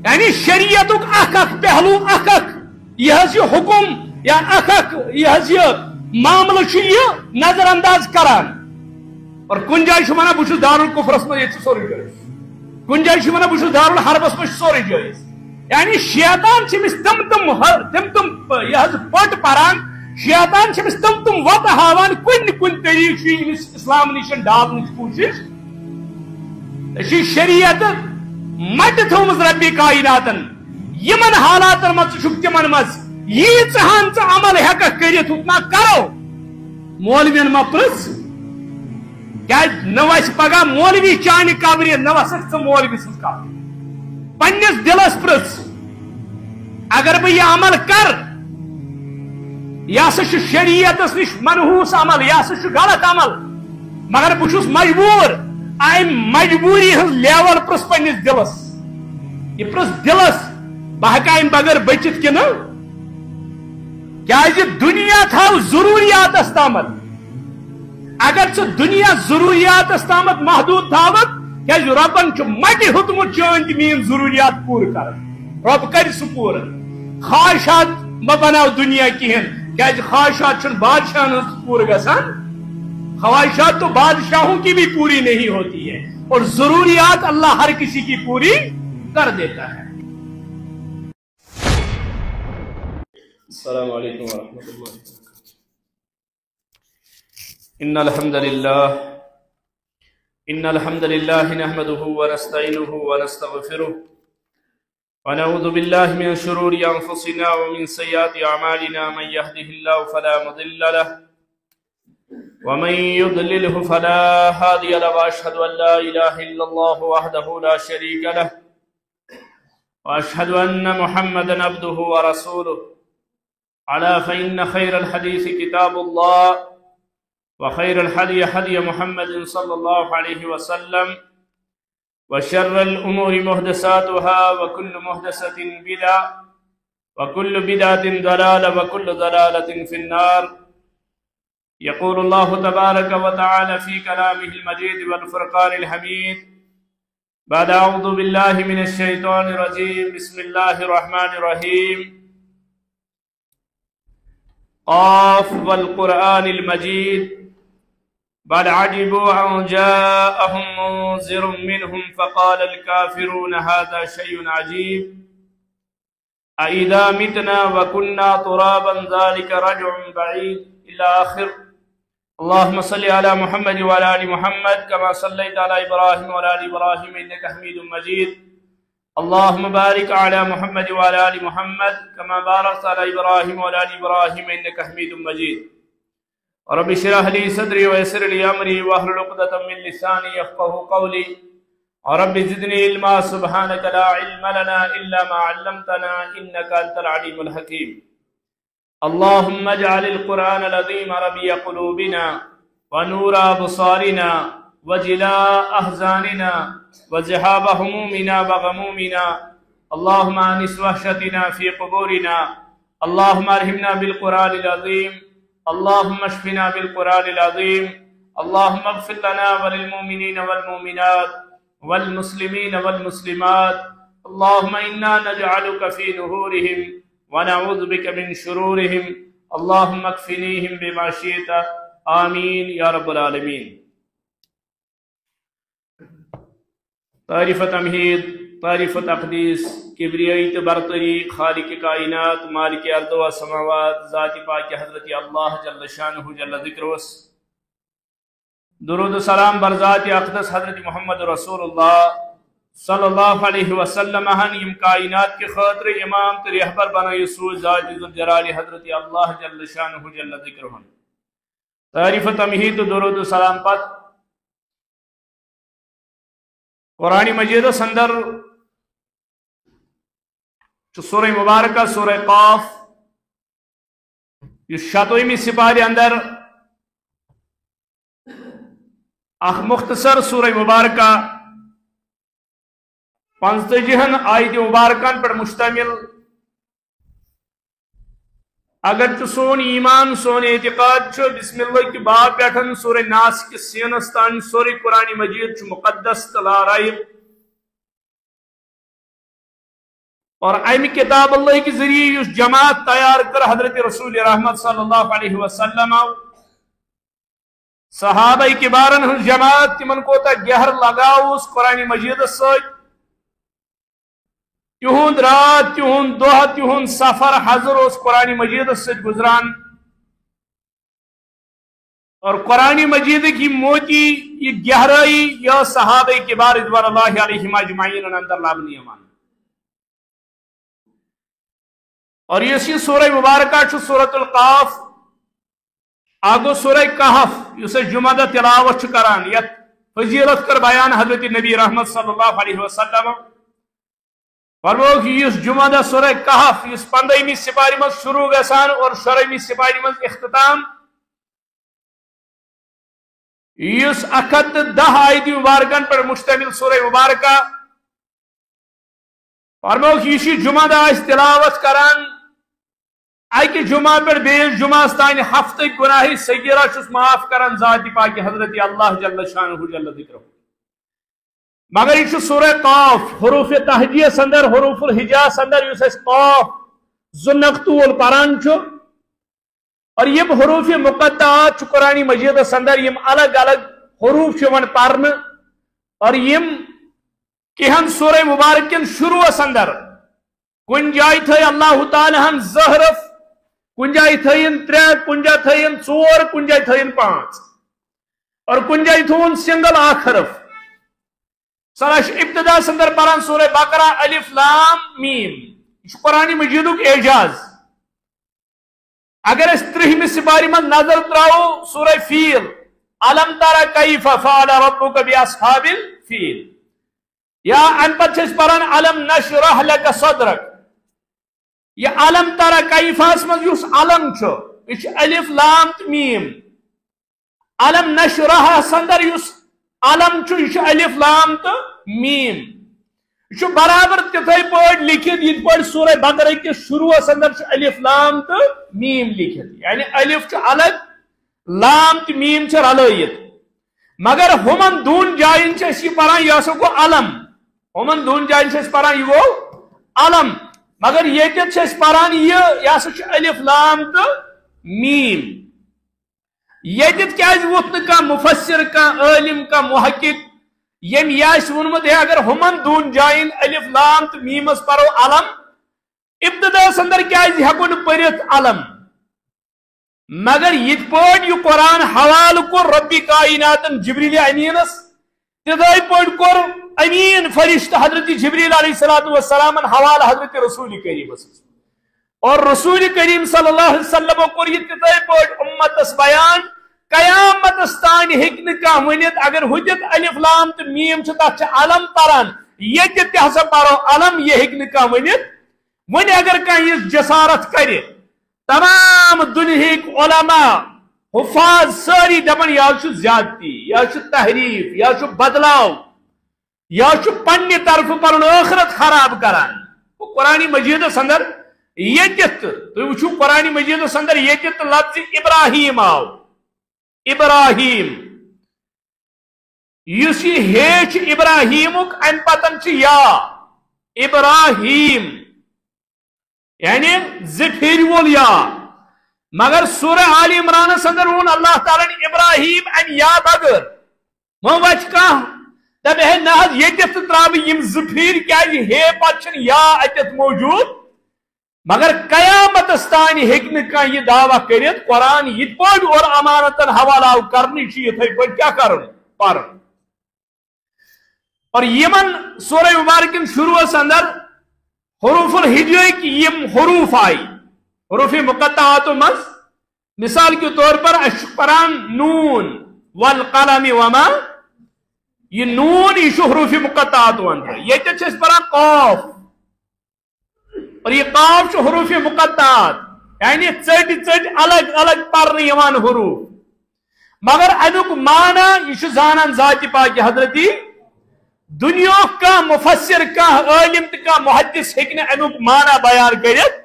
یعنی شریعت اخ پہلو اخ یہ حکم یا اخ یہ معاملہ یہ نظر انداز کران اور کن جائے ونان بہ دارالکفرس من یہ سوری جائز کن جائے ونان بہ دارالحربس من سوری جائز یعنی شیطان تم پٹ پران شیطان تم وت ہاوان کن طریقہ اسلام نش ڈالنچ کوشش شریعت مٹ تھومز ربی کائناتن یمن حالاتن مز تمن مز ییژہن ژٕ عمل ہیککھ کٔرِتھ اتنا کرو مولوین ما پرژھ کیٛازِ نہ وسہِ پگاہ مولوی چانہِ قبرِ نہ وسکھ ژٕ مولوی سٕنٛز قبر پننِس دلس پرژھ اگر بہٕ یہِ عمل کر یہ ہسا شریعتس نش منحوس عمل یہ ہسا غلط عمل مگر بہ چھس مجبور ام مجبوری ہز لیول پرس پنس دلس یہ پرس دلس بہ ہیکا ام بغیر بچت کن کیازِ دنیا تھاو ضروریات تامت اگر ژٕ دنیا ضروریات تامت محدود تھاوت کیازِ ربن چھ مٹہِ ہیوٚتمُت چٲنۍ تہِ میٲنۍ ضروریات پوٗرٕ کرٕنۍ رب کرِ سُہ پوٗرٕ خواہشات مہ بناو دنیا کہین کیازِ خواہشات چھن بادشاہن ہنٛز پوٗرٕ گژھان خواہشات تو بادشاہوں کی بھی پوری نہیں ہوتی ہے اور ضروریات اللہ ہر کسی کی پوری کر دیتا ہے. السلام علیکم ورحمۃ اللہ وبرکاتہ. ان الحمد للہ نحمده ونستعینه ونستغفره ونعوذ بالله من شرور انفسنا ومن سيئات اعمالنا من يهده الله فلا مضل له ومن يضلله فلا هادي له واشهد ان لا اله الا الله وحده لا شريك له واشهد ان محمدا عبده ورسوله الا فان خير الحديث كتاب الله وخير الهدي هدي محمد صلى الله عليه وسلم وشر الأمور محدثاتها وكل محدثة بدعة وكل بدعة ضلالة وكل ضلالة في النار. يقول الله تبارك وتعالى في كلامه المجيد والفرقان الحميد بعد أعوذ بالله من الشيطان الرجيم بسم الله الرحمن الرحيم قاف والقرآن المجيد بل عجبوا أن جاءهم منذر منهم فقال الكافرون هذا شيء عجيب أإذا متنا وكنا ترابا ذلك رجع بعيد إلى آخر. اللهم صل على محمد وعلى آل محمد كما صليت على إبراهيم وعلى آل إبراهيم إنك حميد مجيد. اللهم بارك على محمد وعلى آل محمد كما باركت على إبراهيم وعلى آل إبراهيم إنك حميد مجيد. رب اشرح لي صدري ويسر لي امري واحلل عقدة من لساني يفقهوا قولي. رب زدني علما سبحانك لا علم لنا الا ما علمتنا انك انت العليم الحكيم. اللهم اجعل القرآن العظيم ربيع قلوبنا ونور ابصارنا وجلاء احزاننا وذهاب همومنا وغمومنا. اللهم انس وحشتنا في قبورنا. اللهم ارحمنا بالقرآن العظيم. اللهم اشفنا بالقرآن العظيم. اللهم اغفر لنا وللمؤمنين والمؤمنات والمسلمين والمسلمات. اللهم إنا نجعلك في نهورهم ونعوذ بك من شرورهم. اللهم اكفنيهم بما شئت. آمين يا رب العالمين. تعریف تمہید تعریف تقدیس کبریائی برتری خالق کائنات مالک ارض و سماوات ذات پاک حضرت اللہ جل شانہ جل ذکروس. درود و سلام بر ذات اقدس حضرت محمد رسول اللہ صلی اللہ علیہ وسلم یم کائنات کے خاطر امام تو رہبر بنائی سوز ذات ذوالجلال حضرت اللہ جل شانہ جل ذکرہ. تعریف تمہید درود و سلام پت قرآن مجید اندر سورہ مبارکہ سورہ قاف یہ 7ویں سپارے اندر اخ مختصر سورہ مبارکہ 55 آیت مبارکان پر مشتمل. اگر سون ایمان سون اعتقاد بسم اللہ کی باب پیٹھن سورہ ناس کے سینس تان سورہ قرآن مجید مقدس لا ریب اور امی کتاب اللہ کے ذریعے اس جماعت تیار کر حضرت رسول رحمت صلی اللہ علیہ وسلم صحابہ کبارن ہن جماعت تمن کوتا گہر لگاو اس قرآن مجید ست تہند رات تہند دہ تہند سفر حضر اس قرآن مجید ست گزران اور قرآن مجید کی موتی یہ گہرائی یا صحابہ کبار رضوان اللہ علیہم اجمعین اندر لابنی امان اور یہ سورہ مبارکہ چھ سورۃ القاف آگو سورہ کہف اسے جمعہ دا تلاوت کران یت فضیلت کر بیان حضرت نبی رحمت صلی اللہ علیہ وسلم فرمو کہ اس جمعہ دا سورہ کہف اس 15ویں سپاری میں شروع گسان اور 16ویں سپاری میں اختتام اس 10 آیت مبارکان پر مشتمل سورہ مبارکہ فرمو کہ اسی جمعہ دا اس تلاوت کران اکہ جمعہ پر بیس جمعہ ستان ہفتہ گناہی صغیرہ چھس معاف کران ذات پاک حضرت اللہ جل شانہ جل ذکرہ مگر یہ سورہ قاف حروف تہجیہ سندر حروف الحجاء سندر اس قاف زنقتول پران چھو اور یہ حروف مقطعات قرآن مجید سندر یم الگ الگ حروف چون پرن اور یم کہن سورہ مبارکن شروع سندر کن جائے تھے اللہ تعالیٰ ہم زہرف کن جائے تھین 3 کن جائے تھین 4 کن جائے تھین 5 اور کن جائے تھون سنگل آخرف سراش ابتدا سندر پران سورہ بقرہ الف لام میم قرآن مجیدو کے اعجاز اگر اس 30 سپاری میں نظر تراؤ سورہ فیل علم تارا کیف فعل ربک باصحاب الفیل یا ان پچھس پران علم نشرح لک صدرک یہ علم تارا کیف اسمز یوس علم چھو اس الف لام میم علم نشرح سندر یوس علم چھو اس الف لام تو میم یہ برابر تتھائی پوٹ لکھت یہ پوٹ سورہ بقرہ کے شروع سندر چھ الف لام تو میم لکھت یعنی الف چھ الگ لام تو میم چھ رلائیت مگر ہمن دون جائن چھ اسی پران یاسو کو علم ہمن دون جائن چھ اس پران یہ علم مگر یہ چھ اس پران یہ یاسو چھ الف لام تو میم یہ کیا ووتن کا مفسر کا عالم کا محقق یم یاس ونمت ہے اگر ہمن دون جائن الف لام تو میم اس پرو علم ابتدا سندر کیا ہکن پرت علم مگر یہ پوٹ یہ قرآن حوال کو ربی کائنات جبریل امینس تدائی پوٹ کور امین فرشت حضرت جبریل علیہ السلام حوال حضرت رسول کریم اور رسول کریم صلی اللہ علیہ وسلم کو یہ تدائی پوٹ امت اس بیان قیامت استان ہکن کا ونیت اگر حجت الف لام تو میم چھ علم پران یہ تحسا پارو علم یہ ہکن کا ونیت ون اگر کہیں اس جسارت کرے تمام دنہیک علماء حفاظ ساری دپن یا چھ زیادتی یا چھ تحریف یا چھ بدلاو یا چھ پنی طرف پر آخرت خراب کران قرآن مجید سندر یہ تو وچھو قرآن مجید سندر یہ لفظ ابراہیم آو ابراہیم یوسی ہیچ ابراہیمک ان پتن چھ یا ابراہیم یعنی زفیر وول یا مگر سورہ آل عمران سندر ہون اللہ تعالیٰ نے ابراہیم ان یا بگر وہ وچ کا تب ہے نحض یہ تفت ترابی یم زفیر کیا ہے پچھن یا اتت موجود مگر قیامت استانی حکم کا یہ دعویٰ کرت قرآن یہ پوٹ اور امانتن حوالہ کرنی چاہیے تھے پوٹ کیا کرن پارن اور یمن سورہ مبارکن شروع سندر حروف الحجاء کی یم حروف آئی حروف مقطعات مز مثال کے طور پر اشقران نون والقلم وما یہ نون یہ حروف مقطعات اندر یہ چھ پران قاف اور یہ قاف چھ حروف مقطعات یعنی چٹ الگ الگ پرن یوان حروف مگر امیک معنی یہ زانان ذات پاک حضرتی دنیا کا مفسر کا عالم کا محدث ہیکن امیک معنی بیان کرت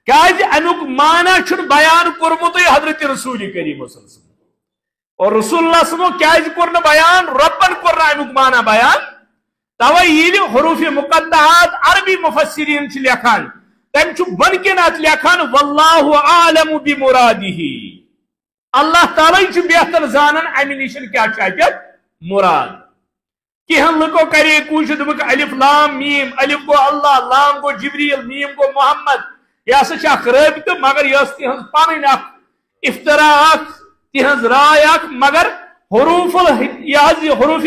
کیاز امیک معنی چھن بیان کورمت حضرت رسول کریم صلی اللہ علیہ وسلم اور رسول اللہ صلی اللہ علیہ وسلم کیاز کورن بیان ربن کورن امیک معنی بیان توے حروف مقطعات عربی مفسرین لکھان تم بن کنات لکھان واللہ عالم بمرادہ اللہ تعالی بہتر زانن امہ نش کیا مراد کہن لکو کرے کوشش دمک الف لام میم الف گو اللہ لام گو جبریل میم گو محمد یہ سا رابطہ مگر یہ تہذ پن افطراء تہذ رائے مگر حروف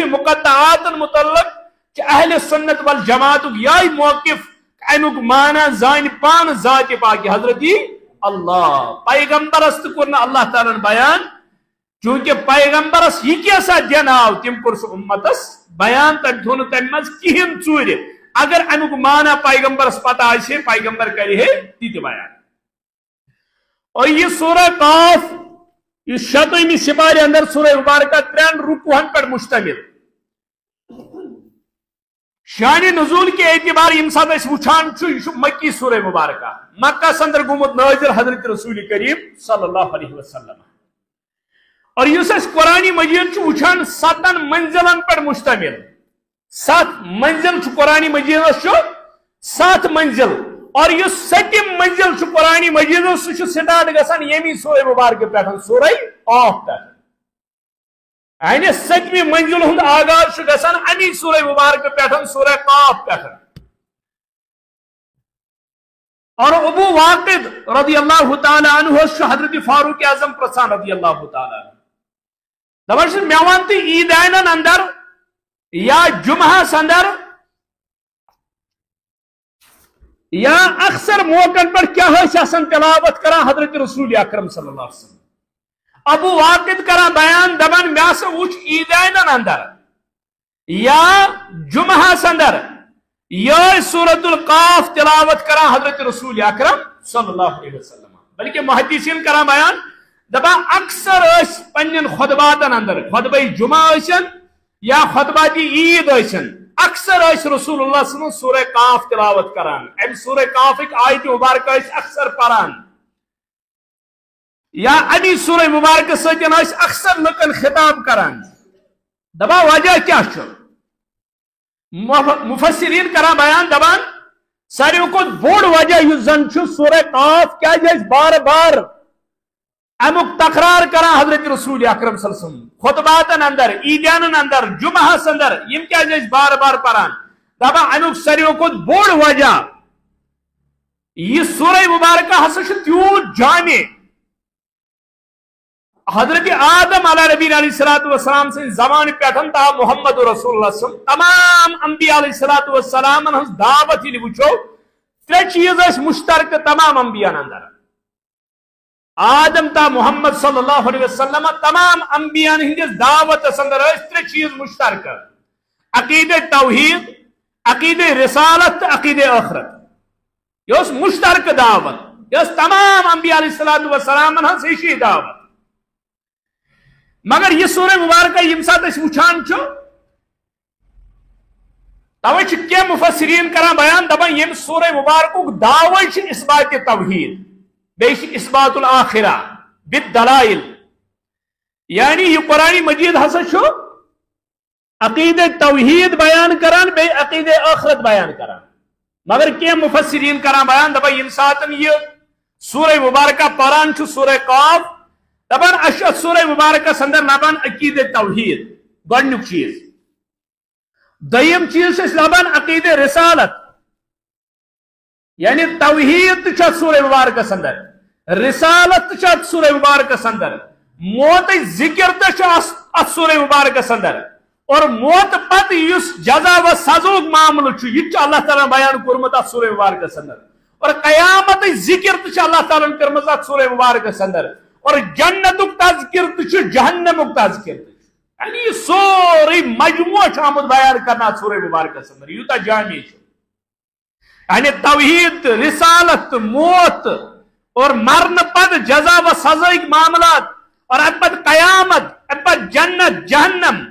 مقطعات متعلق اہل سنت والجماعت یہ موقف امیک معنی زان پان ذات پاک حضرت اللہ پیغمبرس کور اللہ تعالیٰ بیان چونکہ پیغمبرس یہ کیسا دن آو تم کور سہ امتس بیان تم تھو تم مز کہین ژور اگر امیک معنی پیغمبرس پتہ آسے پیغمبر کرے تہ بیان اور یہ سورہ قاف یہ 7ویں سپارے اندر سورہ مبارکہ 3 رکوعن پر مشتمل شان نزول کے اعتبار یم سات اس وچھان یہ مکی سورہ مبارکہ مکہ سندر گومت نازل حضرت رسول کریم صلی اللہ علیہ وسلم اور اس قرآن مجید وچھان 7 منزلن پر مشتمل 7 منزل قرآن مجید 7 منزل اور یہ 7م منزل قرآن مجید سہ سٹارٹ گژھان یمی سورہ مبارکہ پہ سورہ قاف پہ یعنی 7ویں منزل ہند آغاز گژھان امی سورہ مبارکہ پہ سورہ قاف پہ اور ابو واقد رضی اللہ تعالی عنہ حضرت فاروق اعظم پرسان رضی اللہ تعالی عنہ دپان مے ون تو عیدینن اندر یا جمعہ اندر یا اکثر موقع پر کیا تلاوت کران حضرت رسول اکرم صلی اللہ علیہ وسلم ابو واقد کران بیان دپان مے ہسا وچھ عیدینن اندر یا جمعہ اندر یہ سورۃ القاف تلاوت کران حضرت رسول اکرم صلی اللہ علیہ وسلم بلکہ محدثین کران بیان دپان اکثر پنن خطباتن اندر خطبہ جمعہ یا خطبات عید اکثر رسول اللہ صلی اللہ علیہ وسلم سورہ قاف تلاوت کران ام سورہ قاف ایک آیت مبارکہ اکثر پران یا ابھی سورہ مبارکہ سۭتۍ اکثر لکن خطاب کران دپان وجہ کیا مفسرین کران بیان دپان ساروی کھۄتہٕ بوڑ وجہ یُس زن سورہ قاف کیا بار بار امیک تکرار کران حضرت رسول اکرم صلی اللہ علیہ وسلم خطباتن اندر عیدیانن اندر جمعہ اندر یم کیا بار بار پران دپان امیک ساروی کھۄتہٕ بوڑ وجہ یہ سورہ مبارکہ ہسا تیوت جامع حضرت آدم علیہ نبی علیہ السلام سے زمان پہ تا محمد رسول اللہ صلی اللہ علیہ وسلم تمام انبیاء علیہ السلام ہز دعوت یہ وچو 3 چیز مشترک تمام انبیاء اندر آدم تا محمد صلی اللہ علیہ وسلم تمام انبیاء ہندس دعوت اندر 3 چیز مشترک عقید توحید عقید رسالت عقید آخرت یہ مشترک دعوت یہ تمام انبیاء علیہ السلام ہز دعوت مگر یہ سورہ مبارکہ یم سات وچھان توے کیا مفسرین کران بیان دپان یم سورہ مبارکہ دعوی اثبات توحید بیش اثبات الاخرہ بالدلائل یعنی یہ قرآن مجید ہسا عقید توحید بیان کران بے عقید آخرت بیان کران مگر کیا مفسرین کران بیان دپان یم سات یہ سورہ مبارکہ پران سورہ قاف دپان اشد سورہ مبارکہ سندر لبان عقید توحید گۄڈنیُک چیز دویم چیز لبان عقید رسالت یعنی توحید تہ سورہ مبارکہ سندر رسالت تہ سورہ مبارکہ سندر موت ذکر تہ سورہ مبارکہ سندر اور موت پتہ یس جزا و سزوک معاملہ یہ اللہ تعالیٰ بیان کورمت سورہ مبارکہ سندر اور قیامت ذکر تہ اللہ تعالیٰ کرمت سورہ مبارکہ سندر اور جنتک تذکر تہ جہنمک تذکر یعنی یہ سوری مجموعہ آمد بیان کرنا سورہ مبارکہ سندر یوتا جامع یعنی توحید رسالت موت اور مرن پد جزا و سزائی معاملات اور ام پد قیامت ام پد جنت جہنم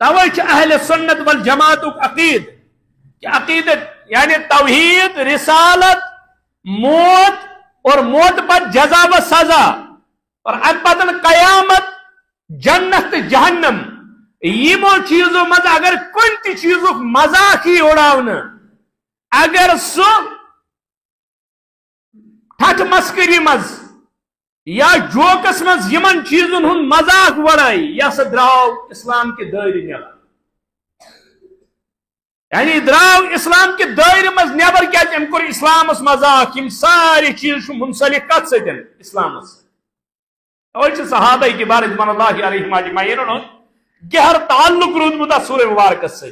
توے اہل سنت والجماعت عقید کہ عقیدت یعنی توحید رسالت موت اور موت پر جزا و سزا اور ام پتن قیامت جنت جہنم یمو چیزوں مز اگر کن تی چیزوں مذاق ہی اڑاؤن اگر سو ٹھٹ مسکری مز یا جوکس مز یمن چیزن ہن مذاق وڑائی یا سا دراؤ اسلام کے دائرے نیبر یعنی دراؤ اسلام کے دائرے مز نیبر کیا ام کر اسلام اس مذاق یم ساری چیز منسلک کت سے دن اسلام اس اور صحابہ کی بار رضوان اللہ علیہم اجمعین گہر تعلق روزمت سورہ مبارک سے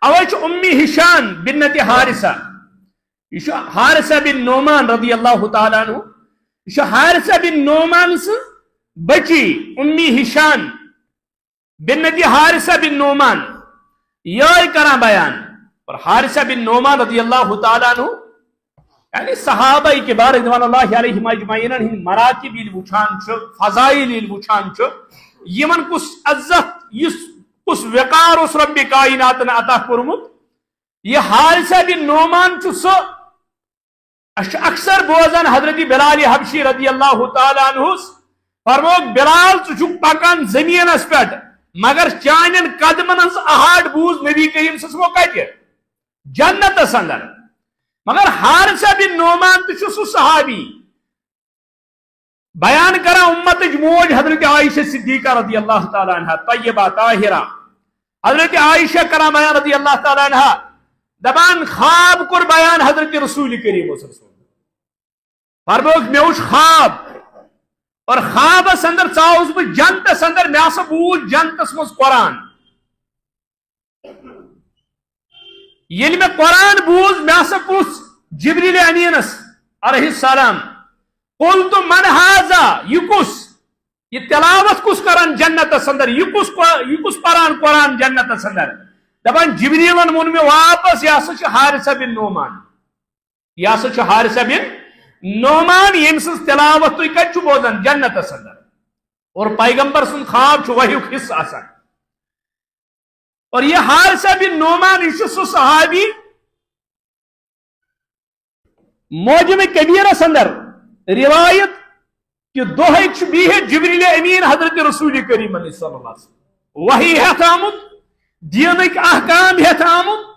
اوچ امی ہشام بنت حارثہ حارثہ بن نعمان رضی اللہ تعالیٰ عنہ حارثہ بن نعمان سے بچی امی ہشام بنت حارثہ بن نعمان یہ کرا بیان اور حارثہ بن نعمان رضی اللہ تعالیٰ عنہ یعنی صحابہ کے بارے رضوان اللہ علیہم اجمعین ہن مراتب وچھان چھ فضائل وچھان چھ یمن کس عزت کس وقار اس رب کائنات نے عطا کرمت یہ حارثہ بن نعمان چھ سو اکثر بوزن حضرت بلال حبشی رضی اللہ تعالیٰ عنہ فرموک بلال چھ پکان زمین اس پٹ مگر چانن قدمن ہز احاڑ بوز نبی کریم صلی اللہ علیہ وسلم جنت اندر مگر حارثہ بن نعمان تو سو صحابی بیان کرا امت موج حضرت عائشہ صدیقہ رضی اللہ تعالیٰ عنہ طیبہ طاہرہ حضرت عائشہ کرا بیان رضی اللہ تعالیٰ عنہ دبان خواب کر بیان حضرت رسول کریم صلی اللہ علیہ وسلم فرموک میوش خواب اور خواب اندر چاہوس بہ جنتس اندر مے ہسا بوز جنتس مز قرآن یل میں قرآن بوز مے ہسا پوچھ جبریل امینس علیہ السلام قلت من ھذا یہ کس یہ تلاوت کس کران جنتس اندر یہ کس پران قرآن جنتس اندر دپان جبریلن وون میں واپس یہ ہسا حارثہ بن نعمان یہ ہسا حارثہ بن نعمان یم سز تلاوت تھی کت بوزان جنت اندر اور پیغمبر سن خواب وحی حصہ آسان اور یہ حارثہ بن نعمان یہ سو صحابی موجم کبیرس اندر روایت کہ دہچ بیہ جبریل امین حضرت رسول کریم صلی اللہ علیہ وسلم وحی ہیت آمد دینک احکام ہیت آمد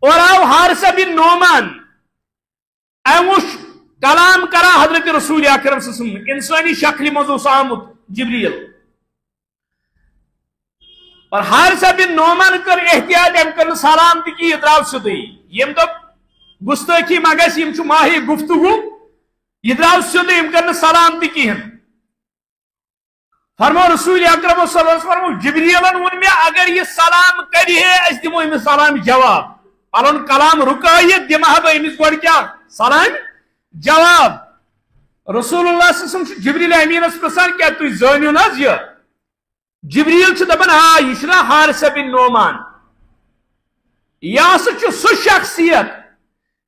اور آو حارثہ بن نعمان ایموش کلام کرا حضرت رسول اکرم صلی اللہ علیہ وسلم انسانی شکل مزوس آمد جبریل اور حارثہ بن نعمان کر احتیاط ام کر سلام کی ادراو سدی یم دب گستاخی مگس یم چھ ماہی گفتگو ادراو سدی ام کر سلام کی ہن فرمو رسول اکرم صلی اللہ علیہ وسلم فرمو جبریلن ون میں اگر یہ سلام کری ہے اس دمو امس سلام جواب پلن کلام رکائیت دمہ بہ امس گوڑ کیا سلام جواب رسول اللہ صلی اللہ علیہ وسلم جبریل امینس پرسان کیا تھی زانیو نا یہ جبریل چھ دپان ہاں یہ چھنا حارثہ بن نعمان یہ سہ سہ شخصیت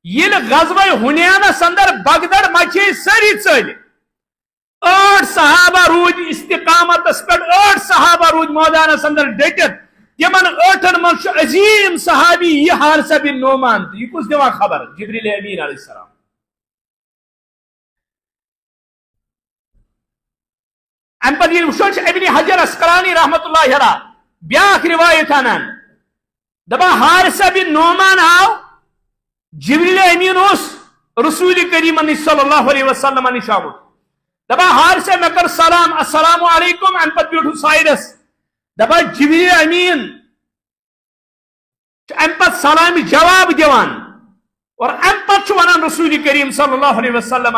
یل غزوہ حنینس اندر بغدر مچے ساری ژل 8 صحابہ رود استقامت پہ 8 صحابہ رود میدانس اندر ڈٹت تمن 8 من عظیم صحابی یہ حارثہ بن نعمان یہ کس دِوان خبر جبریل امین علیہ السلام ام پتہ وچھو ابن حجر اسقلانی رحمۃ اللہ علیہ بیاکھ روایت انان دپان حارثہ بن نعمان آو جبریل امین اس رسول کریم صلی اللہ علیہ وسلم نش آمت دپان حارثہ مے کر سلام السلام علیکم ام پتہ بیٹھو سائڈس دپان جبریل امین ام پتہ سلام جواب دیوان اور ام پتہ ونان رسول کریم صلی اللہ علیہ وسلم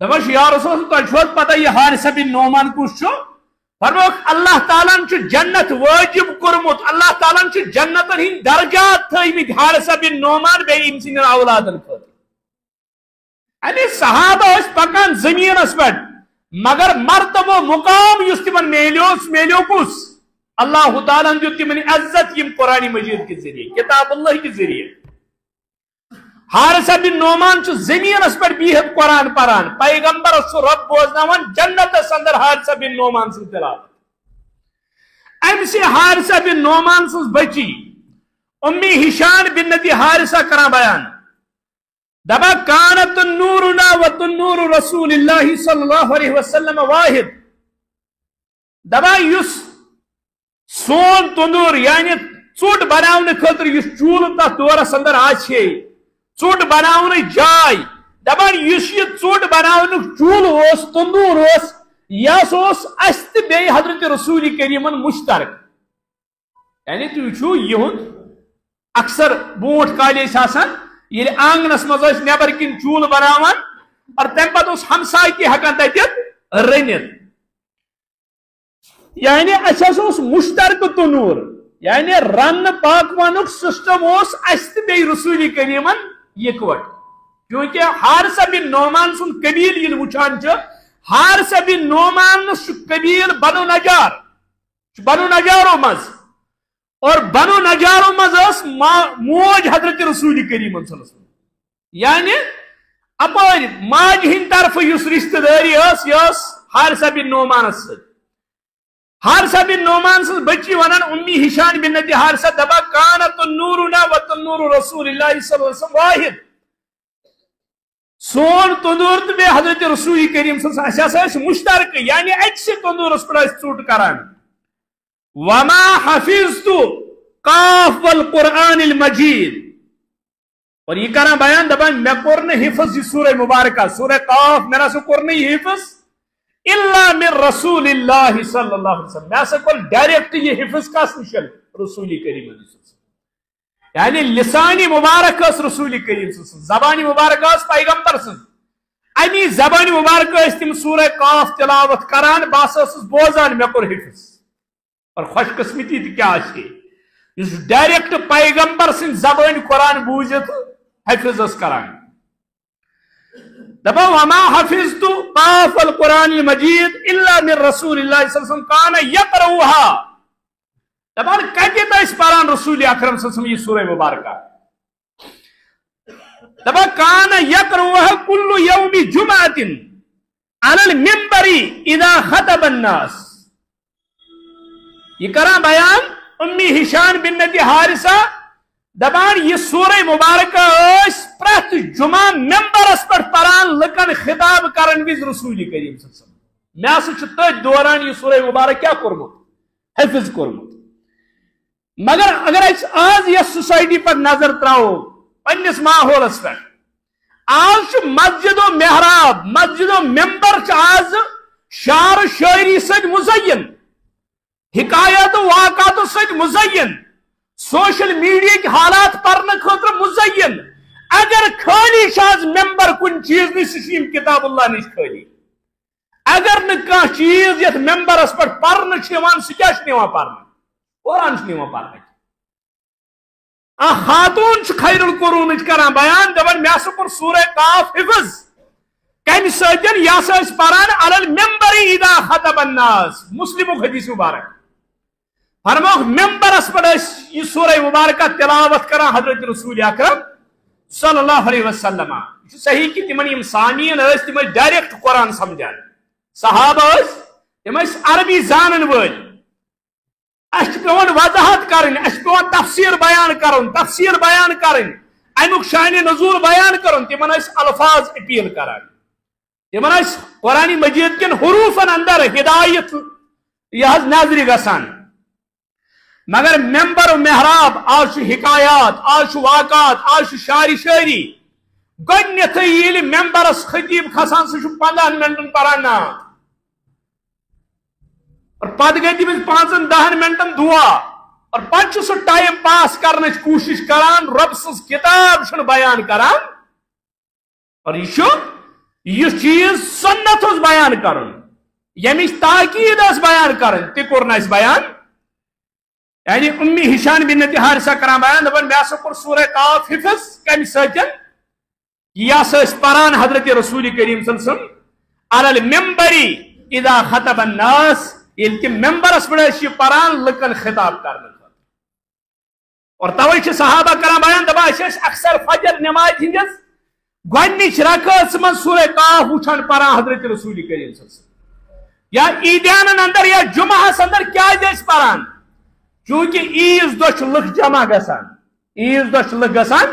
دپان یا رسول اللہ تہ پتہ یہ حارثہ بن نعمان کس چھو فرموک اللہ تعالیٰ چھ جنت واجب کرمت اللہ تعالیٰ چھ جنت ہند درجات تھمت حارثہ بن نعمان بے ام سند اولادن خاطر یعنی صحابہ اس پکان زمینس پہ مگر مرتبہ مقام اس تمن میلیو کس اللہ تعالیٰ دیت تمن عزت یم قرآن مجید کے ذریعے کتاب اللہ کے ذریعے حارثہ بن نعمان چھ زمینس پہ بہت قرآن پران پیغمبر رب بوزناوان جنت اندر حارثہ بن نعمان سن تلاوت ام سے حارثہ بن نعمان سن بچی امی ہشام بنت حارثہ کرا بیان دبا کانت نورنا و تنور رسول اللہ صلی اللہ علیہ وسلم واحد دبان یس سون تندور یعنی ژوٚٹ بناونہٕ خٲطرٕ یُس چوٗلہٕ تتھ دورس اندر آسہِ ژوٚٹ بناونٕچ جاے دپان یُس یہِ ژوٚٹ بناونُک چوٗلہٕ اوس تندور اوس یہِ ہسا اوس اسہِ تہٕ بیٚیہِ حضرت رسول کریٖمن مشترک یعنی تُہۍ وٕچھِو یِہُنٛد اکثر برونٛٹھ کالہِ ٲسۍ آسان ییٚلہِ آنگنس منٛز ٲسۍ نٮ۪بر کِنۍ چوٗلہٕ بناوان اور تمہِ پتہٕ اوس ہمساے تہِ ہٮ۪کان تتٮ۪تھ رٔنِتھ یعنی اسہِ ہسا اوس مشترکہٕ تنوٗر یعنی رننہٕ پاکوانُک سسٹم اوس اسہِ تہٕ بیٚیہِ رسول کریٖمن یِکوٹ کیونکہ حارثہ بن نعمان سُنٛد قبیٖل ییٚلہِ وٕچھان چھِ حارثہ بن نعمانس چھُ قبیٖل بنو نجار بنو نجارو منٛز اور بنو نجارو منٛز ٲس موج حضرت رسول کریٖمن صلی اللہ علیہ وسلم یعنی اپٲرۍ ماجہِ ہٕنٛدِ طرفہٕ یُس رشتہٕ دٲری ٲس یہِ ٲس حارثہ بن نعمانس سۭتۍ حارثہ بن نعمان سٕنٛز بچی ونان امی ہشام بنت حارثہ دپان کانت نورنا و تنور رسول اللہ صلی اللہ علیہ وسلم واحد سون تندور تو بیٚیہِ حضرت رسول کریم صلی اللہ علیہ وسلم اسہِ مشترک یعنی اکسے تندورس پٮ۪ٹھ ٲسۍ ژوٚٹ کران وما حفظت قاف والقرآن المجید اور یہ کران بیان دپان مےٚ کوٚر نہٕ حفظ یہ سورہ مبارکہ سورہ قاف مےٚ نسا کوٚر نہٕ یہ حفظ الا من رسول اللہ صلی اللہ علیہ وسلم میں کوٚر ڈائریکٹ یہ حفظ کس نش رسول کریم یعنی لسانی مبارک اس رسول کریم زبانی مبارک اس پیغمبر سن امی زبانی مبارک اس تم سورہ قاف تلاوت کران بس ٲسٕس بوزان مےٚ کوٚر حفظ اور خوش قسمتی تہِ کیٛاہ چھِ یُس ڈائریکٹ پیغمبر سٕنٛدِ زبٲنۍ قرآن بوٗزِتھ حفظ ٲس کران دپان وما حفظت قاف القرآن المجید الا من رسول اللہ صلی اللہ علیہ وسلم کان یقرؤها دپان کتہِ ٲسۍ پران رسول اکرم صلی اللہ علیہ وسلم یہ سورہ مبارکہ دپان کان یقرؤها کل یوم جمعۃ علی المنبر اذا خطب الناس یہ کران بیان امی ہشام بنت حارثہ دپان یہ سورہ مبارکہ پرت جمعہ ممبرس پہ پران لکن خطاب کرن وز رسول کریم صلی اللہ علیہ وسلم میں ہسا تھی دوران یہ سورہ مبارک کیا کورمت حفظ کورمت مگر اگر آز یہ سوسائٹی پر نظر تراو پنس ماحولس پہ آج مسجد و محراب مسجد و ممبر آز شعر و شاعری سۭتۍ مزین حکایات و واقعات سۭتۍ مزین سوشل میڈیا کی حالات پرنے خاطر مزین اگر خالی آز ممبر کن چیز نہیں سیم کتاب اللہ نش خالی اگر نہ کانٛہہ چیز یتھ ممبرس پہ پرنے سہ کیا پرنے قرآن پرنے خاتون خیر القرون کران بیان دپان مےٚ ہسا کوٚر سورہ قاف حفظ کمہِ سۭتۍ یہِ ہسا ٲسۍ پران علی المنبر اذا خطب الناس مسلمُک حدیث مبارک فرموک ممبرس پہ یہ سورہ مبارکہ تلاوت کران حضرت رسول اکرم صلی اللہ علیہ وسلم یہ صحیح کہ تمن سامعین تم ڈائریکٹ قرآن سمجھان صحابہ تم عربی زانن ول اس پیون وضاحت کرن اس پیون تفسیر بیان کرن امیک شان نزول بیان کرن تمن الفاظ اپیل کران تمن قرآن مجید کن حروفن اندر ہدایت یہ نظر گسان مگر ممبر و محراب آج حکایات آج واقعات آج شاعری شاعری گۄڈنیٚتھٕے ییٚلہِ ممبرس خطیب کھسان سُہ چھُ 15 منٹن پران نعت اور پتہٕ گٔے تٔمِس 5-10 منٹن دعا اور پتہٕ چھُ سُہ ٹایم پاس کرنٕچ کوٗشش کران رۄب سٕنٛز کتاب چھُنہٕ بیان کران اور یہِ چھُ یہِ چیٖز سنت اوس بیان کرُن ییٚمِچ تاکیٖد ٲس بیان کرٕنۍ تہِ کوٚر نہٕ اَسہِ بیان یعنی امی ہشام بنت حارثہ کران بیان دپان مےٚ ہسا کوٚر سورہ قاف حفظ کمہِ سۭتۍ یہ ہسا ٲسۍ پران حضرت رسول کریم صلی اللہ علیہ وسلم علی المنبر اذا خطب الناس ییٚلہِ تِم ممبرس پٮ۪ٹھ ٲسۍ یہِ پران لُکن خطاب کرنہٕ خٲطرٕ اور توے چھِ صحابہ کران بیان دپان أسۍ ٲسۍ اکثر فجر نمازِ ہٕنٛدِس گۄڈنِچ رکٲژ منٛز سورہ قاف وٕچھان پران حضرت رسول کریم صلی اللہ علیہ وسلم یا عیدیانن اندر یا جمعہس اندر کیازِ ٲسۍ پران چونکہ عیز دۄہ چھِ لُکھ جمع گژھان عیز دۄہ چھِ لُکھ گژھان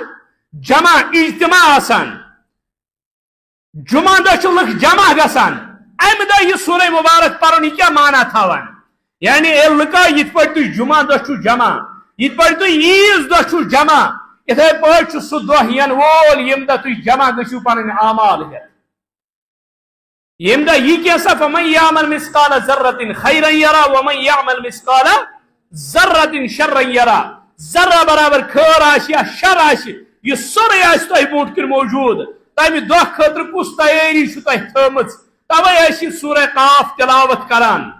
جمع اجتماع آسان جمعہ دۄہ چھِ لُکھ جمع گژھان امہِ دۄہ یہِ سورہ مبارک پرُن یہِ کیاہ معنی تھاوان یعنی اے لکا یت پہ تھی جمعہ دہ چھو جمع یت پہ تھی عیز دہ چھو جمع اتھے پہ سہ دہ ین وول یم دہ تھی جمع گژھو پنن اعمال ہیت یم دہ یہ کیسا فمن یعمل مثقال ذرة خیرا یرا ومن یعمل مثقال ذرة شرا یرا ذرہ برابر خیر آس یا شر آس یہ سورے آس تہ برونٹ کن موجود تمہ دہ خاطر کس تیاری چھ تہ تھمژ توے ٲسِو سورہ قاف تلاوت کران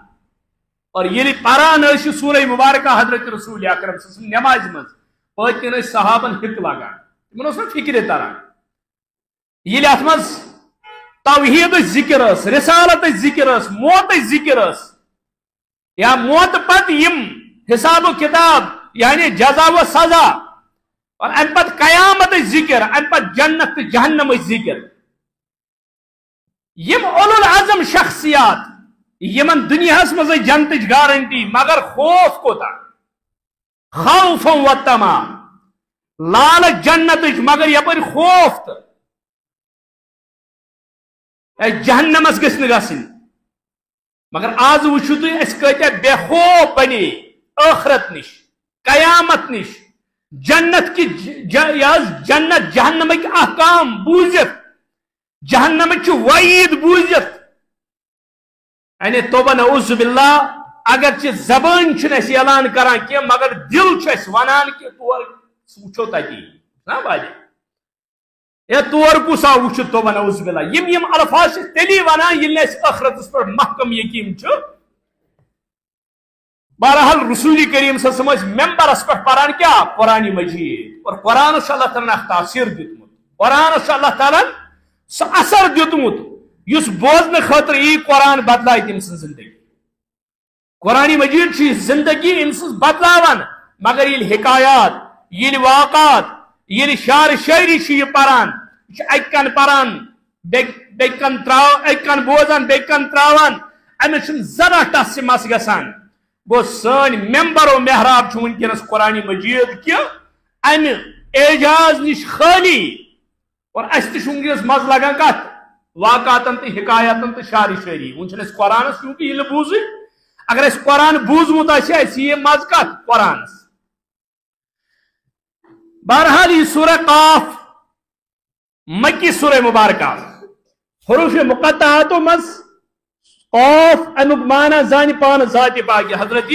اور یہ پران ٲسِو سورہ مبارکہ حضرت رسول اکرم صلی اللہ علیہ وسلم نماز مز پٔتۍ کِنۍ ٲسۍ صحابن ہک لگان تمن اوس نہٕ فکرے تران ییٚلہِ اتھ منٛز توحید ذکر ٲس رسالت ذکر ٲس موت ذکر ٲس یا موت پتہٕ یم حساب و کتاب یعنی جزا و سزا اور ام پتہٕ قیامت ذکر ام پتہٕ جنت تہٕ جہنم ذکر یم اولو العظم شخصیات یمن دنیاہس مز جنتچ گارنٹی مگر خوف کوتا خوف و تما لالچ جنتچ مگر یپر خوف تو جہنمس گھس نہ گژھن مگر آز وچھو تھی اس کتیا بے خوف بنے آخرت نش قیامت نش جنت کی جنت جہنمک احکام بوزت جہنمچ وعید بوزت یعنی توبہ نعوذ باللہ اگرچہ زبان چھن اس اعلان کران کی مگر دل چھ اس ونان کہ تور وچھو تتی نا باجی اے تور کسا وچھو توبہ نعوذ باللہ یم الفاظ تیلی ونان یل اس آخرت اس پر محکم یقین چھ بہرحال رسول کریم صلی اللہ علیہ وسلم ممبر اس پر پران کیا قرآن مجید اور قرآن صلی اللہ تعالیٰ نے تاثیر دیتمت قرآن صلی اللہ تعالیٰ سہ اثر دیتمت اس بوزن خاطر یہ قرآن بدلائے تم سن زندگی قرآن مجید چھ زندگی ام سن بدلاوان مگر یہ حکایات یہ واقعات یہ شعر شاعری چھ یہ پران اکن پران اکن بوزان بیکن تراوان امہ چھ ذرا ٹس مس گسان گو سن ممبر و محراب چھ ونکس قرآن مجید کہ امہ اعجاز نش خالی اور اس ونکس مز لگان کت واقعاتن تو حکایاتن تو شعر شاعری ون اس قرآن کیونکہ یہ بوز اگر اس قرآن بوزمت اس یہ مز کت قرآن بہرحال یہ سورہ قاف مکی سورہ مبارکہ حروف مقطعات مز قاف امیک معنی زان پان ذات پاک حضرت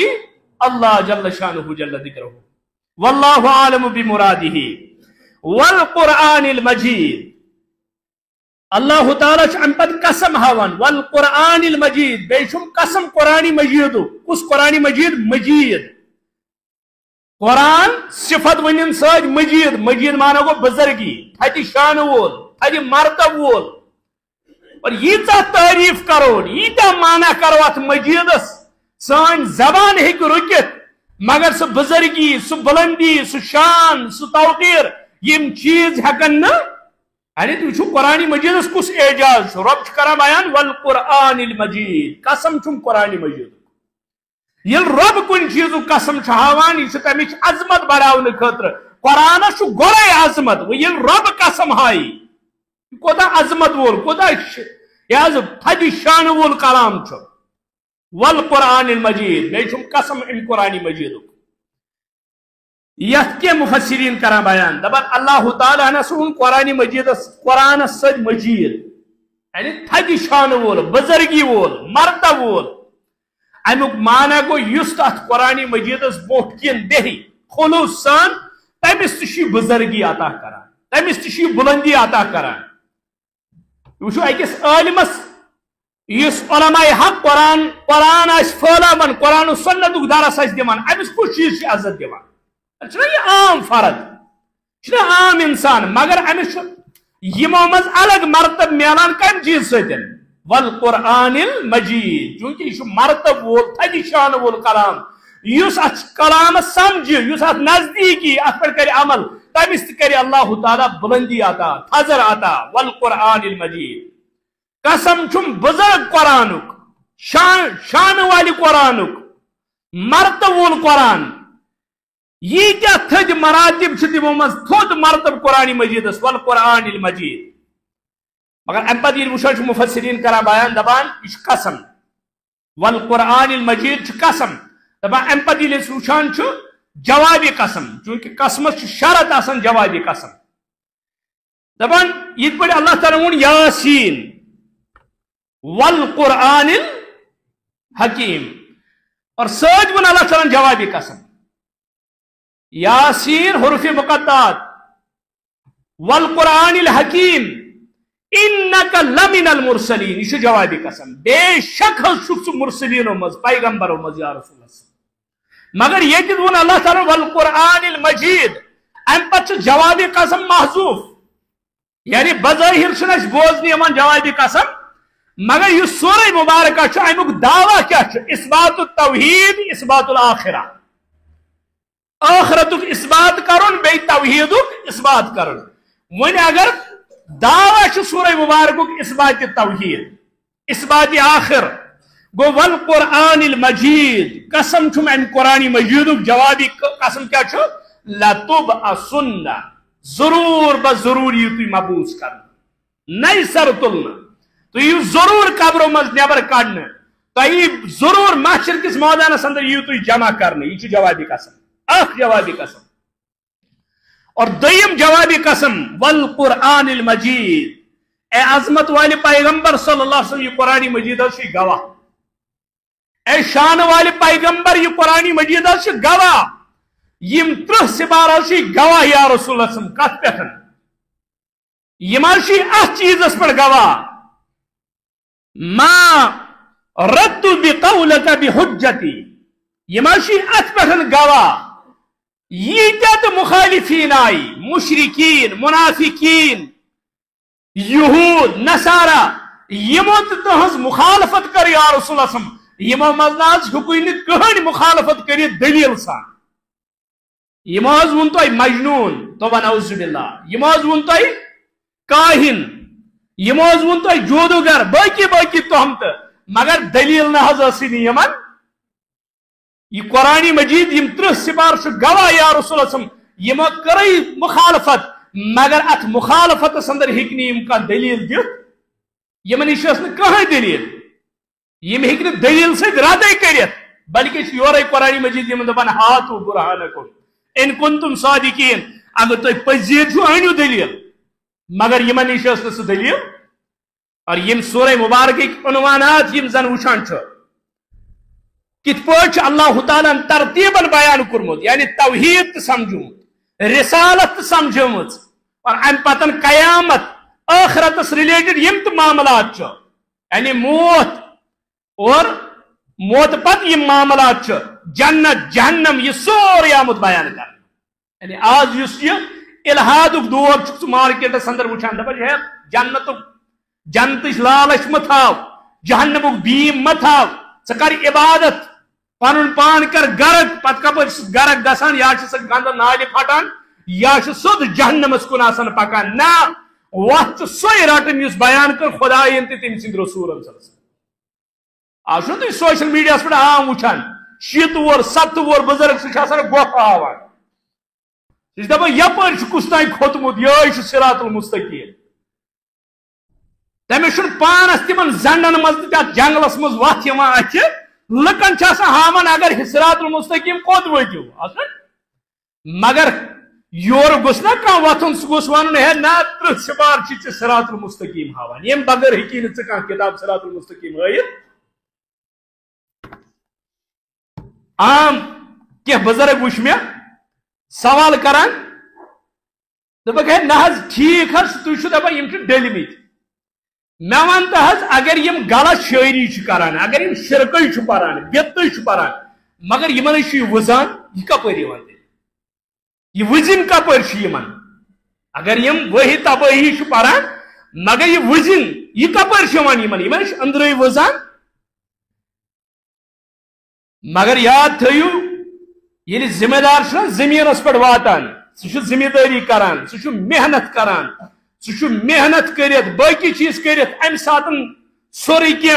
اللہ جل شانہ جل ذکرہ واللہ عالم بمرادہ والقرآن المجید اللہ تعالیٰ ام پت قسم ہاوان والقرآن المجید بیشم قسم قرآن مجید کس قرآن مجید مجید قرآن صفت ونن سج مجید مجید مانا گو بزرگی تھتی شان وول تھتی مرتب وول اور یہ تعریف کرو یہ مانا کرو ات مجیدس سان زبان ہیک رکت مگر سہ بزرگی سہ بلندی سہ شان سہ توقیر یم چیز ہکن نا یعنی تو قرآن مجید کس اعجاز رب کرا بیان والقرآن المجید قسم چھم قرآن مجید یل رب کن چیزو قسم ہاوان یہ تمچ عظمت بڑھاؤن خاطر قرآن گوڑے عظمت یل رب قسم ہائی کوتا عظمت وول کوتا یہ تھدی شان وول کلام چھ والقرآن المجید بے چھم قسم ام قرآن مجید یت کے مفسرین کران بیان دبان اللہ تعالیٰ نے سون قرآن مجید قرآن سد مجید یعنی تھدی شان وول بزرگی وول مرتب وول امیک معنی گو یس ات قرآن مجید بوٹ کن دہی خلوص سان تمس تہ بزرگی عطا کران تمس تہ بلندی عطا کران وچھو اکس عالمس اس علماء حق قرآن آس پھلاوان قرآن و سنت درس آس دِوان امس کس چیز عزت دِوان یہ عام فرد عام انسان مگر امس یمو مز الگ مرتب میلان کم چیز ستن والقرآن المجید چونکہ یہ مرتب وول تھدی شان وول کلام اس ات کلام سمجھ اس ات نزدیکی ات پر کر عمل تمس کر اللہ تعالیٰ بلندی عطا تھزر عطا والقرآن المجید قسم چھم بزرگ قرآنک شان والی قرآنک مرتب وول قرآن یہ کیا تھد مراتب تمو مز تھود مرتب قرآن مجید والقرآن المجید مگر ام پتہ وچھو مفسرین کران بیان دپان یہ قسم والقرآن المجید قسم دپان ام پتہ ییٚلہِ أسۍ وٕچھان چھُ جوابی قسم چونکہ قسمس چھُ شرط آسان جوابی قسم دپان یِتھ پٲٹھۍ اللہ تعالیٰ ووٚن یاسین والقرآن الحکیم اور سۭتۍ ووٚن اللہ تعالیٰ جوابی قسم یاسین حروف مقطعات والقرآن الحکیم انک لمن المرسلین یہ جوابی قسم بے شک حض مرسلینوں مز پیغمبروں مز یا رسول اللہ مگر یہ وون اللہ تعالیٰ والقرآن المجید ام پتہ جوابی قسم محذوف یعنی بظاہر چھُنہٕ اَسہِ بوزنہٕ یِوان جوابی قسم مگر یہ سورہ مبارکہ چھُ امیُک دعویٰ کیا چھُ اثبات التوحید اثبات الآخرہ آخرتُک اثبات کرن بیٚیہِ توحیدُک اثبات کرن وۄنۍ اگر دعویٰ چھُ سورہ مبارکُک اثبات توحید اثبات آخر گو والقرآن المجید قسم چھُم امہِ قرآن مجیدُک جوابی قسم کیا چھُ لتبعثن ضرور ضرور یِیِو تُہۍ مبعوث کرنہٕ نَیہِ سر تُلنہٕ تُہۍ یِیِو ضرور قبرو منٛز نٮ۪بر کڑنہٕ تۄہہِ یی ضرور محشر کِس مٲدانس اندر یِیِو تُہۍ جمع کرنہٕ یہِ چھُ جوابی قسم اکھ جوابی قسم اور دویم جوابی قسم والقرآن المجید اے عظمت والے پیغمبر صلی اللہ علیہ وسلم یہ قرآن مجید چھ گواہ اے شان والے پیغمبر یہ قرآن مجید چھ گواہ یم 30 سپارہ چھ گواہ یا رسول اللہ صلی اللہ علیہ وسلم کت پہ یم چھ اتھ چیزس پر گواہ ما رد بقولک بحجتی یم چھ اتھ پہ گواہ یہ مخالفین آئی مشرکین منافقین یہود نصارہ یمو تہذ مخالفت کر یا رسول اللہ صلی اللہ علیہ وسلم یمو مزناز حکوین کہن مخالفت کر دلیل سان یمو ون تو مجنون تو نعوذ باللہ یمو ون تو کاہن یمو ون تو جودوگر باقی باقی تہمت مگر دلیل نہ حض یمن یہ قرآن مجید یم 30 سپار گواہ یا رسول اللہ صلی اللہ علیہ وسلم یمو کرئی مخالفت مگر ات مخالفت اندر ہیکہ یم کا دلیل دت یمن نش کہین دلیل یم ہیکہ دلیل ست ردے کرت بلکہ یورے قرآن مجید یم دپان ہاتھو برہانکم ان کنتم صادقین اگر تھی پزید چھو اینو دلیل مگر یمن نش سہ دلیل اور یم سورہ مبارک عنوانات یم زن وچھان چھ کت پٲٹھۍ اللہ تعالیٰ ترتیباً بیان کورمُت یعنی توحید تہ سمجھومت رسالت تہ سمجھومت اور ام پتن قیامت آخرتس ریلیٹڈ یم تہ معاملات چھ یعنی موت اور موت پت یم معاملات چھ جنت جہنم یہ سورے آمت بیان کر یعنی آج اس یہ الہادک دور چھ مارکیٹس اندر وچھان دپان ہے جنتچ لالچ مہ تھاو جہنمک بیم مہ تھاو ژٕ کر عبادت پن پان کر گرک پت کپر گرک گسان یا گند نالہ پھٹان یا سیود جہنمس کن آسان پکان نا وت سوے رٹن اس بیان کر خدائن تہ تم سند رسول آج تھی سوشل میڈیا پہ عام وچان 6 وُہُر 7 وُہُر بزرگ سہ گوپ ہاوان سہ دپان یپر کس تین کھوتمت یہ صراط المستقیم تمس پانس تمن زنڈن مز جنگلس مز وت اتھ لکن ہامان اگر صراط المستقیم کوت وتو مگر یور گوس نا کھانا وتن سہ گوس ون ہے نا 30 سپار چھ صراط المستقیم ہاوان یم بغیر ہیکی نہ کھانا کتاب صراط المستقیم ہائت عام کی بزرگ وچ مے سوال کران دپک ہے نہ ٹھیک تھی دپان یم ڈلمت مے ون تو اگر یم غلط شاعری کران اگر یم شرکے پران بیتے پران مگر یمن یہ وزان یہ کپر یہ وزن کپر یمن اگر یم وحی تباہی پران مگر یہ وزن یہ کپر یمن اندرے وزان مگر یاد تھیو یل ذمہ دار زمینس پہ واتان سہ ذمہ داری کران سہ محنت کران سہ محنت کرت باقی چیز کرت ام سات سوری کی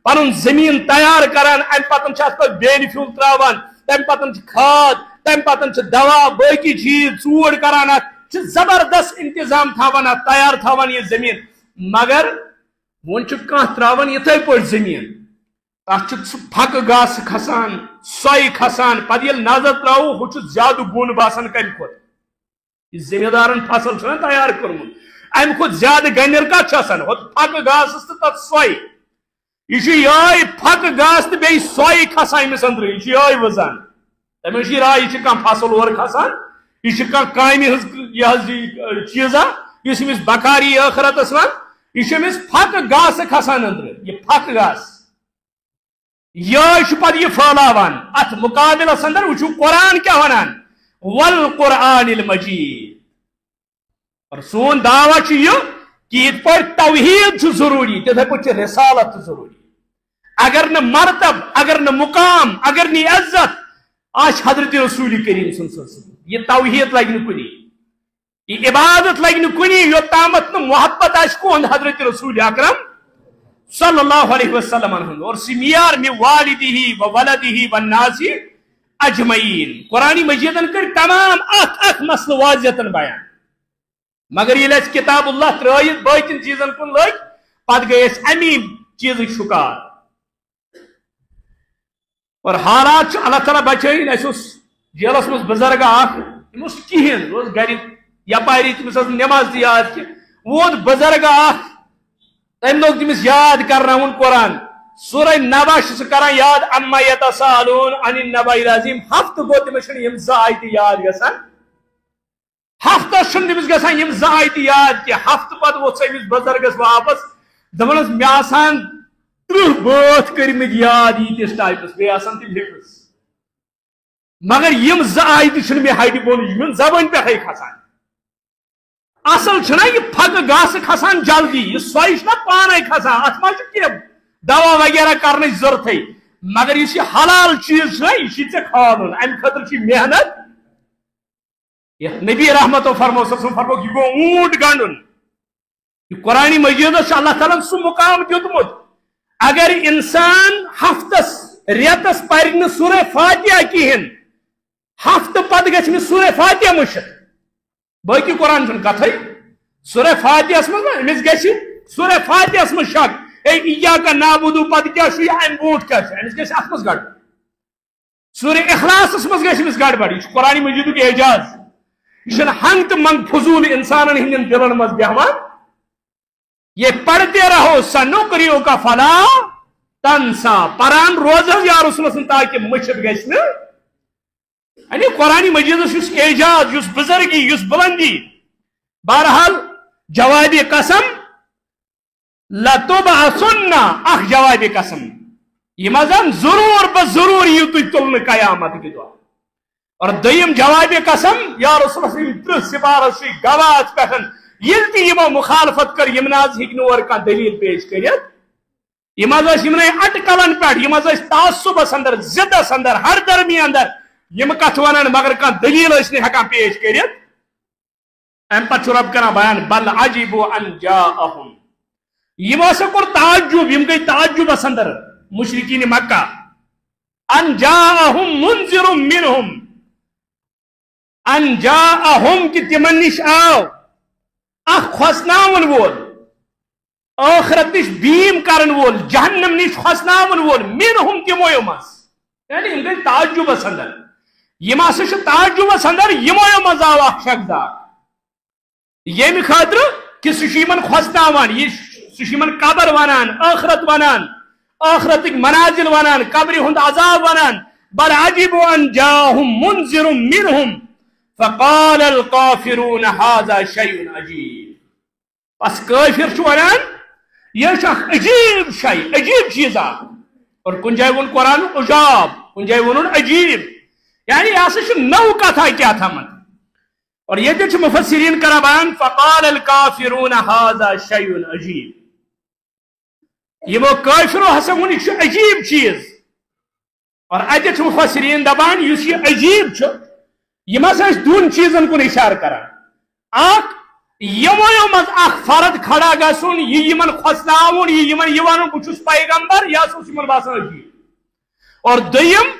پن زمین تیار کران ام پتن پہ بین فیول تراوان تم پتن کھاد تم پتن دوا باقی چیز ژوٗر کران ات زبردست انتظام تھاوان ات تیار تھاوان یہ زمین مگر ون کھانا تراوان یتھے پٲٹھۍ زمین تک پھک گاس کھسان سوئی کھسان پتہ یل نظر تراو ہو زیادہ بون باسان کم کھت یہ زمین دارن فصل چھنا تیار کرمت ام کھت زیادہ گنر کت آسان ہو پھک گاس تو تک سوئی یہ پھک گاس تو بی سوئی کھسان امس اندر یہ وزان تمس راے یہ کھانا فصل اور کھسان یہ کامہ یہ چیزا اس امس بکاری ٲخرتس من یہ امس پھک گاس کھسان اندر یہ پھک گاس یہ پتہ یہ پھیلاوان ات مقابلس اندر وچھو قرآن کیا ونان والقرآن المجید اور سون دعوی یہ کہ یہ پر توحید ضروری تتھے پہ رسالت ضروری اگر نہ مرتب اگر نہ مقام اگر نہ عزت آج حضرت رسول کریم صلی اللہ علیہ وسلم یہ توحید لگہ کنی یہ عبادت لگہ کنی یوتامت محبت آج کون حضرت رسول اکرم صلی اللہ علیہ وسلم اور سمیار میں والدہ و ولدہ والناس اجمعین قرآن مجیدن کر تمام اخ مسئلہ واضح بیان مگر یہ کتاب اللہ ترائیت باقین چیزن کن لگ پت گئی امی چیز شکار اور حالات اللہ تعالیٰ بچائن جیلس مز بزرگ اخ کہین گھر یپاری تمس نماز یاد کی ووت بزرگ اخ تم لوگ تمس یاد کرناون قرآن سورہ نبا سہ کران یاد اما یتسالون عن النبأ العظیم ہفت گو تمس یم زائت یاد گسان ہفتس تمس گسان یم زائت یاد کہ ہفت پتہ ووت امس بزرگس واپس دپانس مے آسان 30 بٲتھ کرمت یاد یتس ٹائپس بے آسان تم حفظ مگر یم زائت مے ہڈ بون یم زبان پہ کھسان اصل چھنا یہ پھک گاس کھسان جلدی یہ سوئی چھنا پانے کھسان ات ما کی دوا وغیرہ کرنے ضرورت ہے مگر یہ حلال چیز چھنا یہ ژے کھالن ام خاطر چھ محنت یہ نبی رحمت و فرمو صلی اللہ علیہ وسلم فرمو یہ گو اونٹ گنڈن یہ قرآن مجید اللہ تعالیٰ سو مقام دیتمت اگر انسان ہفتس ریتس پرن سورہ فاتحہ کہین ہفتہ پتہ گژھِ سورہ فاتحہ مشت باقی قرآن چھن کتھے سورہ فاتحہ من امس گژھِ سورہ فاتحہ من شک اے ایاک نعبد پتہ کیا چھ یہ ام بوٹ کیا چھ امس گژھِ اتھ من گڑ سورہ اخلاص من گژھِ امس گڑبڑ یہ قرآن مجید کے اعجاز یہ ہنگ تو منگ فضول انسان ہندین دلن مز بیہوان یہ پڑھتے رہو سنقریو کا فلا تنسا پران روز یا رسول اللہ تاکہ مشت گژھِ یعنی قرآن مجید اس اعجاز اس بزرگی اس بلندی بہرحال جواب قسم لتبعثن اخ جواب قسم یہ مزان ضرور بضرور یہ تھی تلن قیامت کی دعا اور دیم جواب قسم یا رسول اللہ 30 سپارس گواہ پہ یل تہ یمو مخالفت کر یم ناز ہیک نور کان دلیل پیش کرت یم از یمنے اٹکلن پہ یم از تعصبس اندر ضدس اندر ہر درمی اندر یم کت ونان مگر کان دلیل اس نے ہکان پیش کرت ام پتہ رب کران بیان بل عجبوا ان جاءهم یم اس کور تعجب یم گئی تعجب اندر مشرکین مکہ ان جاءهم منذر منهم ان جاءهم کی تمن نش آو اخ خسناون وول آخرت نش بیم کرن وول جہنم نش خسناون وول منهم تمو مز یعنی ان گئی تعجب اندر یم اس تعجب اندر یمو مز آو اخ شکدار یم خاطر کہ سشیمن خسناوان یہ سشیمن قبر ونان آخرت ونان آخرت منازل ونان قبر ہند عذاب ونان بل عجبوا ان جاءهم منذر منهم فقال الكافرون هذا شيء عجيب بس کافر چھ ونان یہ عجیب شيء عجیب چیز اور کن جائے ون قرآن عجاب کن جائے ون عجیب یعنی یہ نو کتھا کیا تھا من اور یہ جو مفسرین کرا بیان فقال الكافرون هذا شيء عجيب یہ وہ کافرو ہسا ون عجیب چیز اور اتھ مفسرین دپان اس یہ عجیب چھ یم ہسا دون چیزن کن اشارہ کران اخ یمو مز اخ فرد کھڑا گژھن یہ یمن کھسناون یہ یمن یہ ونن بہ چھس پیغمبر یا سوس یمن باسان عجیب اور دویم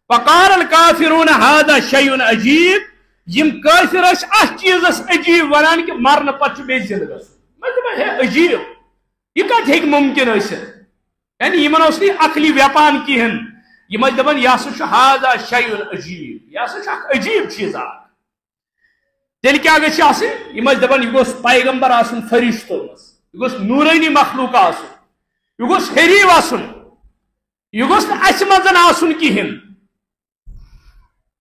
فقال الكافرون هذا شيء عجيب یم کافر اس اتھ چیزس عجیب ونان کہ مرن پتہ چھ بیٚیہِ زندٕ گژھن مطلب ہے عجیب یہ کت ہیک ممکن ٲسِتھ یعنی یمن اس عقلی ویپان کہین یم دپان یہ ہسا ہاذا شیء عجیب، یہ ہسا عجیب چیز تیل کیا گژھِ آسٕنۍ یم دپان یہ گوٚژھ پیغمبر آسُن فرشتو منٛز، یہ گوٚژھ نورانی مخلوق آسُن، یہ گوٚژھ حریف آسُن، یہ گوٚژھ نہٕ اسہِ منٛز آسُن کہیٖنۍ،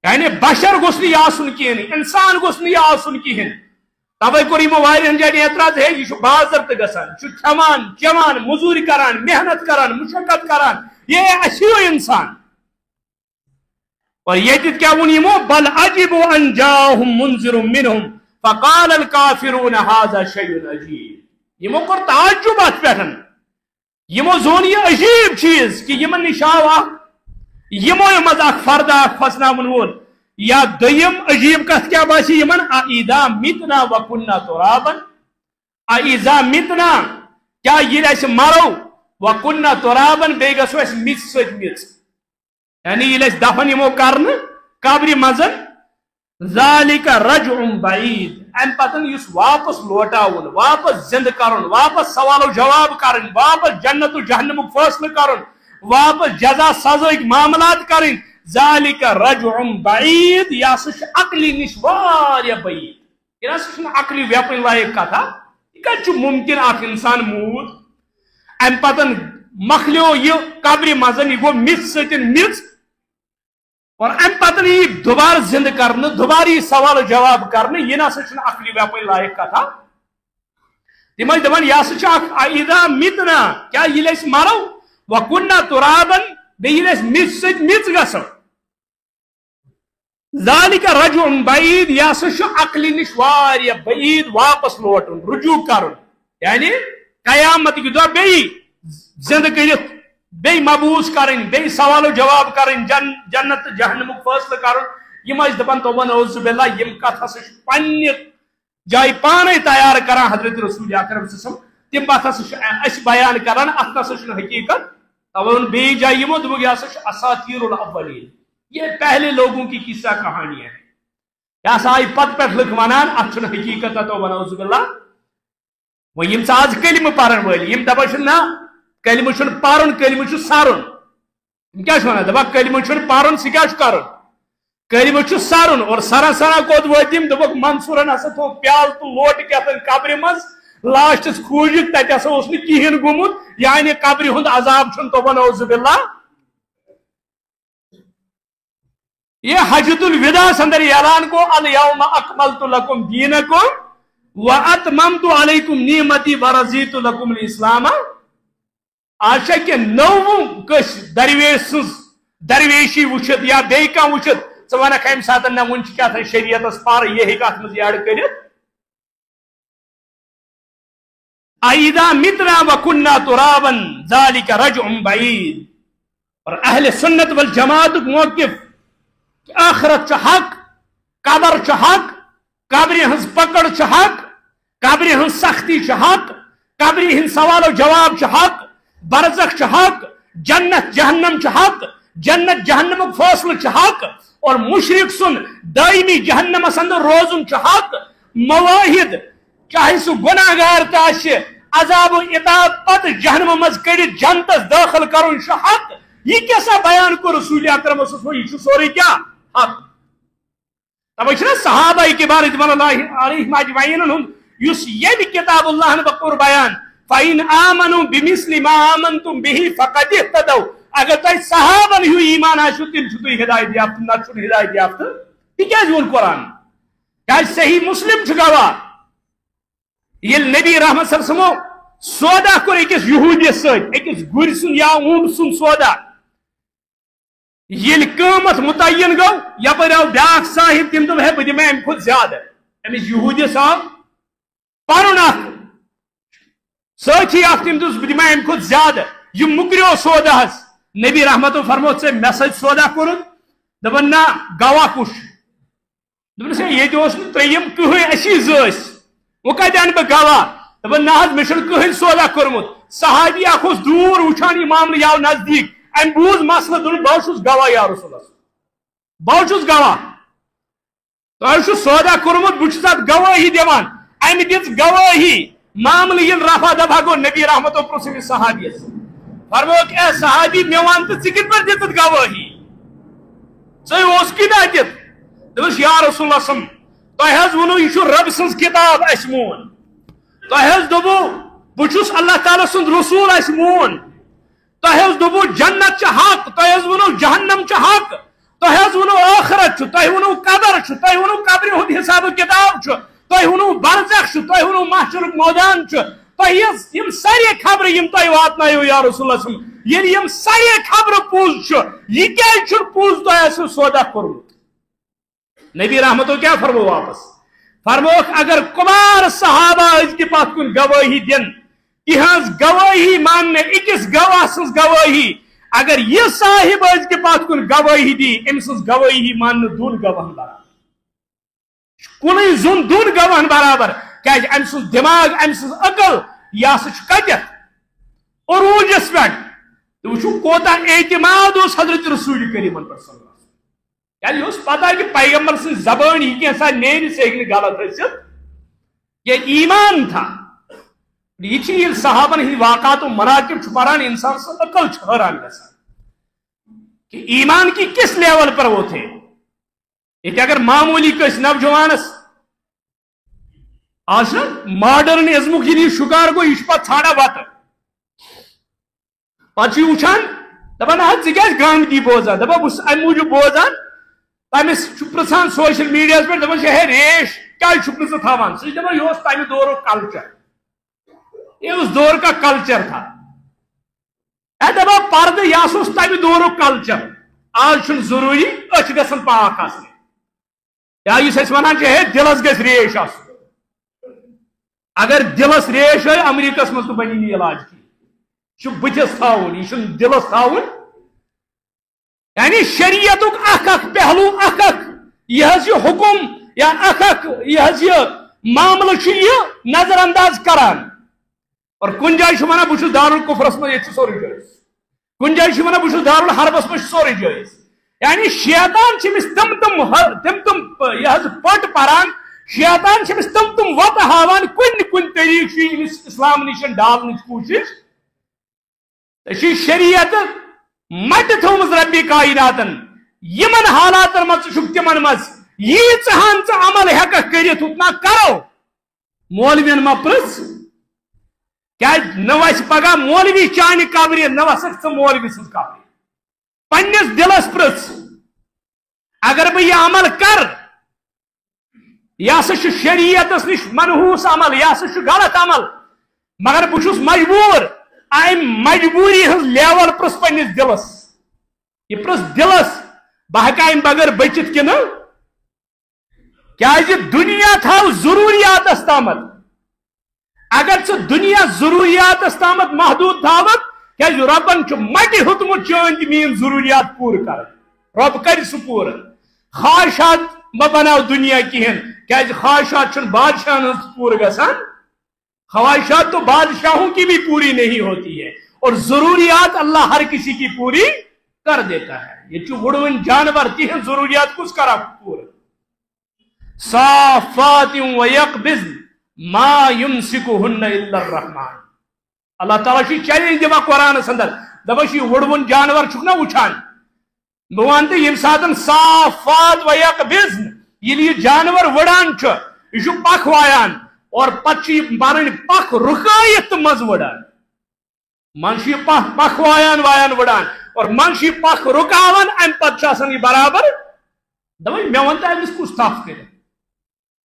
یعنی بشر گوٚژھ نہٕ یہِ آسُن کہیٖنۍ، انسان گوٚژھ نہٕ یہِ آسُن کہیٖنۍ۔ توے کوٚر یمو واریاہن جاین اعتراض ہے یہ بازر تہ گژھان، کھٮ۪وان چٮ۪وان موٚزوٗرۍ کران محنت کران مشقت کران، یہ اسی ہیو انسان۔ اور یہ کیا ون یمو بل عجبوا ان جاءهم منذر منهم فقال الكافرون هذا شيء عجیب، یمو کور تعجب ات پٮ۪ٹھ، یمو زون یہ عجیب چیز کہ یمن نش آو یمو مز اخ فرد اخ پھسناون وول، یا دویم عجیب کت کیا باسی یمن اذا متنا وكنا ترابا، اذا متنا کیا یہ اس مرو وكنا ترابا بے گسو اس مت سۭتۍ مِژ، یعنی یہ دفن یمو کرن قبر مزن ذالک رجع بعید، ام پتن یس واپس لوٹاون، واپس زند کرن، واپس سوال و جواب کرن، واپس جنت و جہنم فیصلہ کرن، واپس جزا سزا معاملات کرن، ذالک رجع بعید، یہ ہسا عقلی نش واریاہ بعید، یہ ہسا عقلی ویپن لائق کتھا، یہ کتہ ممکن اخ انسان موت ام پتن مخلیو یہ قبر مزن یہ گو مت ستن مت، اور ام پتن یہ دوبارہ زند کرنے، دوبارہ یہ سوال و جواب کرنے، یہ نہ عقلی ویپن لائق کتھا۔ تم دپان یہ ہسا اذا متنا کیا یہ اس مرو وكنا ترابا بیس مت ست مت گسو، ذالک رجع بعید، یہ ہسا عقلی نش واریاہ بعید، واپس لوٹن رجوع کرن، یعنی قیامت کی دہ بی زند کرت بی مبوس کرن، بی سوال و جواب کرن، جنت جہنم فیصلہ کرن، یم دپان توبہ نعوذ باللہ یم کت ہسا پنہ جائے پانے تیار کران حضرت رسول اکرم صلی اللہ علیہ وسلم، تم پتہ ہسا اس بیان کران ات نسا حقیقت، توے بی جائے یمو دوپک یہ ہسا اساطیر الاولین، یہ پہلے لوگوں کی قصہ کہانی ہے، یہ ہسا آئی پت پہ لکھ ونان ات حقیقت توبہ نعوذ باللہ۔ وہ یم آج کلمہ پرن ول یم دپان نا کلمہ چھ پرن کلمہ چھ سرن، کیا ونان دپان کلمہ چھ پرن سہ کیا کرن، کلمہ چھ سرن، اور سرا سرا کوت وات یم دپک منصورن ہسا تھو پیال تو لوٹ کیتن قبر مز، لاسٹس کھوجک تتہ ہسا اوس نہ کہین گومت، یعنی قبر ہند عذاب چھن توبہ نعوذ باللہ۔ یہ حجۃ الوداع اندر اعلان کو الیوم اکملت لکم دینکم واتممت علیکم نعمتی ورضیت لکم الاسلام، آشا کہ نو کس درویش سز درویشی وچھت یا بی کان وچھت ثہ ونکھ امہ سات نہ ون کیا تھا شریعت پار یہ ہیک ات مز ایڈ کرت، اذا متنا وكنا ترابا ذلك رجع بعید۔ اور اہل سنت والجماعت موقف آخرت چھ حق، قبر چھ حق، قبر ہنز پکڑ چھ حق، قبر ہنز سختی چھ حق، قبر ہنز سوال و جواب چھ حق، برزخ چھ حق، جنت جہنم چھ حق، جنت جہنم فیصلہ چھ حق، اور مشرک سن دائمی جہنم اندر روزن چھ حق، مواحد چاہے سو گناہ گار تاش عذاب و عطاب پت جہنم مز کڑت جنتس داخل کرن چھ حق، یہ کیسا بیان کو رسول اکرم صلی اللہ علیہ وسلم، یہ سوری کیا حق۔ تب چھنا صحابہ کبار رضوان اللہ علیہم اجمعین یس یہ کتاب اللہ نے بقور بیان فَإِنْ آمَنُوا بِمِثْلِ مَا آمَنْتُمْ بِهِ فَقَدْ اهْتَدَوْا، اگر تہ صحابہ ہیو ایمان آشو تیل چھو ہدایت یافت، نہ چھو ہدایت یافت، یہ کیا جون قرآن کیا صحیح مسلم چھ گواہ، یہ نبی رحمت صلی اللہ علیہ وسلم سودا کر اکس یہودی سۭتۍ، اکس گُرۍ سُنٛد یا اونٹ سُنٛد سودا، یل قیمت متعین گو یپر آو بیاکھ صاحب تم دپ ہے بہ دمہ امہ کھت زیادہ، امس یہودیس آو پرن اخ ساتھی اخ تم دس بہ دمہ امہ کھت زیادہ، یہ مکریو سودا ہس، نبی رحمت فرمو ژے مے سۭتۍ سودا کورُتھ، دپن نا گواہ کُس دپن سے یہ اوس نہٕ ترٛیٚیِم کٕہٕنۍ اسی زٕ ٲسۍ، وۄنۍ کتہِ انہٕ بہٕ گواہ، دپن نہ حظ مےٚ چھُنہٕ کٕہٕنۍ سودا کوٚرمُت، صحابی اخ اوس دوٗر وٕچھان یہ معاملہٕ یاو نزدیٖک، ام بوز مسئلہ دن بہ گواہ یا رسول اللہ، بہ گواہ، تہ سودا کورمت بہت ات گواہی دان، ام دِژ گواہی، معاملہ یل رفع دفع گو نبی رحمت پرژھ أمس صحابیس فرموک اے صحابی میں وان تو ذکر پر دیت گواہی ژے اوسکی نا دت دپس یا رسول اللہ صلی تہ حض ونو یہ رب سن کتاب اس مون تہ حض دبو بچس اللہ تعالی سن رسول اس مون تہ حض دبو جنت چھ حق تہ حض ونو جہنم چھ حق تہ حض ونو آخرت چھ تہ ونو قبر چھ تہ ونو قبر ہند حساب کتاب چھ تہ ونو برزخ چھ تہ ونو محشر میدان چھ تہ یم ساری خبر یم تہ واتنایو یا رسول اللہ صلی اللہ علیہ وسلم یم ساری خبر پوز چھ یہ کیا چھ پوز تہ اسو سودا کورمت نبی رحمتو کیا فرمو واپس فرموک اگر کمار صحابہ اس کی پاس کن گواہی دن یہاں گواہی ماننے اکس گواہ سنس گواہی اگر یہ صاحب اس کے پاس کن گواہی دی امسنس گواہی ماننے دون گواہن برابر کنی زن دون گواہن برابر کہ امسنس دماغ امسنس عقل یا سچ کتت عروج اس پہ تو وچھو کوتا اعتماد اس حضرت رسول کریم پر صلی اللہ علیہ وسلم یعنی اس پتا ہے کہ پیغمبر سے زبان ہی کیسا نیر سے ایک غلط رسد یہ ایمان تھا یہ چیز صحابہ نے واقعات و مراکب چھپاران انسان سے عقل چھران گسا کہ ایمان کی کس لیول پر وہ تھے یہ کہ اگر معمولی کس نوجوانس آج ماڈرن ازمو کی لیے شکار کو اشپا چھاڑا باتا پچھی اچھان دبا نا حد زگاز گام دی بوزا دبا بس امو جو بوزان تمس پرسان سوشل میڈیا پہ دپان ہے ریش کیا چھپنے سے تھاوان سہ دپان یہ تمہ دور کلچر یہ اس دور کا کلچر تھا اے دپا پردہ یہ تمہ دور کلچر آج ضروری اچھ گژھن پاک آسن یا اس ونان ہے دلس گژھِ ریش آسن اگر دلس ریش ہے امریکہ مز تو بنی نی علاج کی بتس تھاون یہ دلس تھاون یعنی شریعت اخ پہلو اخ یہ حکم یا اخ یہ معاملہ یہ نظر انداز کران اور کن جائے ونان بہت دارالکفرس من یہ سوری جائز کن جائے ونان بہت دارالحربس من سوری جائز یعنی شیطان تم یہ پٹ پران شیطان تم وت ہاوان کن طریقہ اسلام نشن ڈالن کوشش شریعت مٹ تھومز ربی کائناتن یمن حالاتن مز تمن مز یہ عمل ہیک کرت اتنا کرو مولوین ما پرس کیا نو پگہ مولوی چانہ قبر نو ث مولوی سن قبر پنس دلس پرس اگر بہ یہ عمل کر یہ شریعت نش منحوس عمل یہ غلط عمل مگر بہت مجبور مجبوری ہز لیول پرس پنس دلس یہ پرس دلس بہ ہم بغیر بچت کن کیا دنیا تھو ضروریات تامت اگر ثہ دنیا ضروریات تامت محدود تھوت کیا ربن مٹ ہوتمت چون مین ضروریات پور کر رب کر سہ پور خواہشات مہ بناو دنیا کہین کیا خواہشات بادشاہن پور گسان خواہشات تو بادشاہوں کی بھی پوری نہیں ہوتی ہے اور ضروریات اللہ ہر کسی کی پوری کر دیتا ہے یہ وڑون جانور کی ہیں ضروریات کس کرا پورا صافات ویقبض ما یمسکہن الا الرحمن اللہ تعالیٰ چھ چیلنج دِوان قرآن اندر دپان یہ وڑون جانور چھکنا وچھان بہ ونتہ یم ساتن صافات ویقبض یہ جانور وڑان یہ پکھ وایان اور پتہ پن پکھ رکایت مز وڑان من پکھ وایان وڑان اور من پکھ رکاوان ام پتہ یہ برابر دپان مے ون تو امس کس تھپ کر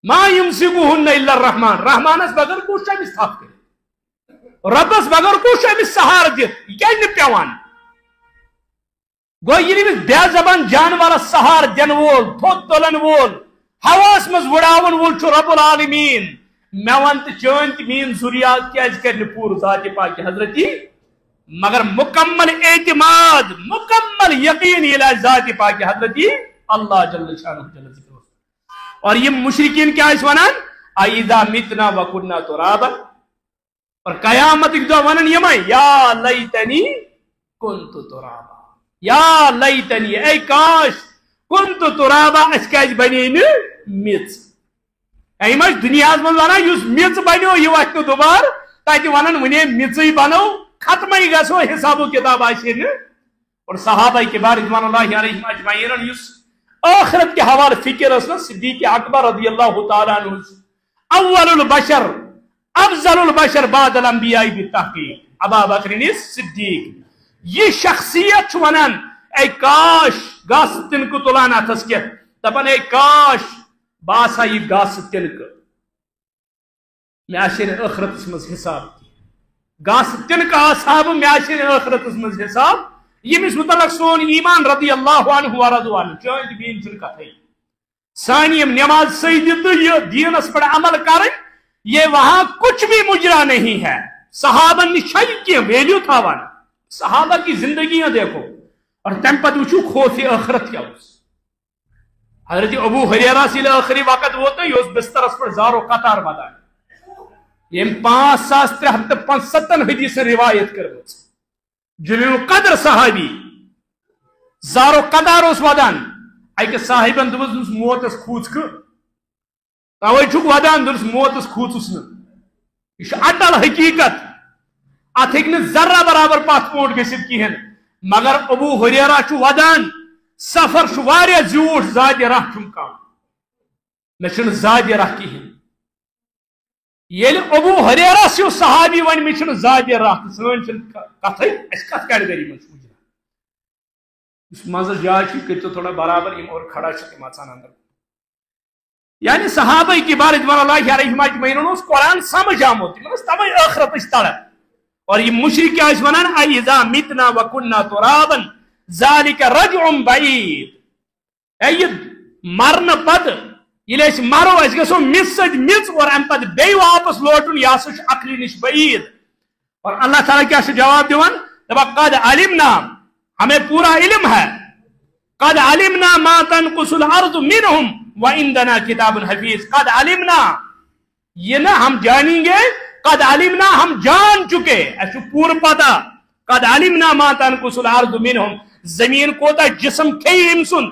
ما یمسکہن الا الرحمن رحمانس بغیر کس امس تھپ کر ربس بغیر کس امس سہار دت یہ کیا پیوان گو یہ بے زبان جانورس سہار دن وول تھوت تلن وول ہواس مز وڑاون وول رب العالمین مے ون تو چون مین ضروریات کیاز کر پور ذات پاک حضرتی مگر مکمل اعتماد مکمل یقین الى ذات پاک حضرتی اللہ جل شانہ جل ذکر اور یہ مشرکین کیا اس ونان اذا متنا وكنا ترابا اور قیامت کی دعا ونان یما یا لیتنی کنت ترابا یا لیتنی اے کاش کنت ترابا اس کیاز بنی مت دنیا من ونان اس میچ بنو یہ وقت دوبار تاکہ ونان ونے میچ بنو ختم ہی گسو حساب و کتاب آشین اور صحابہ کبار رضوان اللہ علیہم اجمعین یس آخرت کے حوالے فکر اسنا صدیق اکبر رضی اللہ تعالیٰ عنہ اول البشر افضل البشر بعد الانبیاء بالتحقیق ابا بکر صدیق یہ شخصیت ونان اے کاش گاس تن کو تلان اتس کے دپان اے کاش باسا یہ گاس تن کو میں آشین آخرت مز حساب گاس تن کا اصحاب میں آشین آخرت مز حساب یمس متعلق سون ایمان رضی اللہ عنہ ورضوا عنہ چاند بین چن کتھائی سانی نماز سید یہ دین اس پر عمل کریں یہ وہاں کچھ بھی مجرا نہیں ہے صحابہ نشائی کی ویلیو تھا وانا صحابہ کی زندگیاں دیکھو اور تم پت وچو خوف آخرت کیا اس حضرت ابو ہریرہ سے آخری وقت ہوتا ہے یہ اس بستر اس پر زارو قطار بدائے یہ 5375 حدیث روایت کرو جلیل قدر صحابی زارو قدار اس ودان ایک صاحبن دس موت اس کھوچ کر توے چھک ودان دس موت اس کھوچ اس یہ اٹل حقیقت ات ہیکہ ذرہ برابر پات پوٹ گژھت کہین مگر ابو ہریرہ چھ ودان سفر چھ واریاہ زیوٹھ زیادہ راہ چھم کم مے چھن زیادہ راہ کہین یل ابو ہریرہ سے صحابی ون مے چھن زیادہ راہ سن چھن کتھے اس کتھ کیٹگری من چھو اس مزہ جا چھ کہ تو تھوڑا برابر ام اور کھڑا چھ ماچان اندر یعنی صحابہ کی بار رضوان اللہ علیہم اجمعین اس قرآن سمجھ آمت مگر تمے آخرت اس طرح اور یہ مشرک کیا اس ونان اذا متنا وكنا ترابا ذلك رجع بعید اے یہ مرن پت یہ مرو اس گسو مس مس اور ام پت بے واپس لوٹن یا سو عقلی نش بعید اور اللہ تعالیٰ کیا جواب دیوان قد علمنا ہمیں پورا علم ہے قد علمنا ما تنقص الارض منهم وعندنا کتاب حفیظ قد علمنا یہ نہ ہم جانیں گے قد علمنا ہم جان چکے ایسو پور پتا قد علمنا ما تنقص الارض منهم زمین کوتا جسم کئی امسن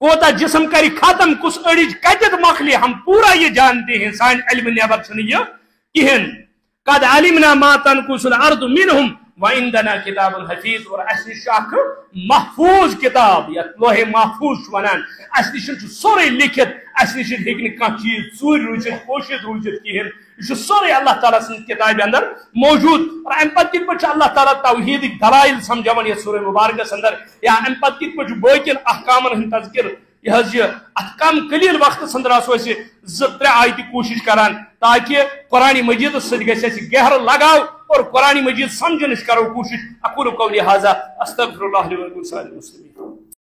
کوتا جسم کری ختم کس اڑیج کجد مخلی ہم پورا یہ جانتے ہیں سائن علم نیابر سنیہ کہن قد علمنا ما تنقص الارض منهم وعندنا کتاب حفیظ اور اصلی شاک محفوظ کتاب یا لوح محفوظ ونان اصلی شن سورے لکھت اصلی شن ہیکن کان چیز ژوٗرِ روٗزِتھ پوشِتھ روٗزِتھ کہین یہ سورے اللہ تعالیٰ سن کتاب اندر موجود اور ام پتہ کت پہ اللہ تعالیٰ توحیدک دلائل سمجھاون یہ سورہ مبارکہ اندر یا ام پتہ کت پہ باقین احکامن ہند تذکر یہ ات کم قلیل وقت اندر آسو اس زٕ ترٛےٚ آیتہِ کوشش کران تاکہ قرآن مجید ست گژھِ اسہِ گہر لگاو اور قرآن مجید سمجھنٕچ کرو کوشش اقول قولی ھذا استغفر اللہ لی ولکم سائر المسلمین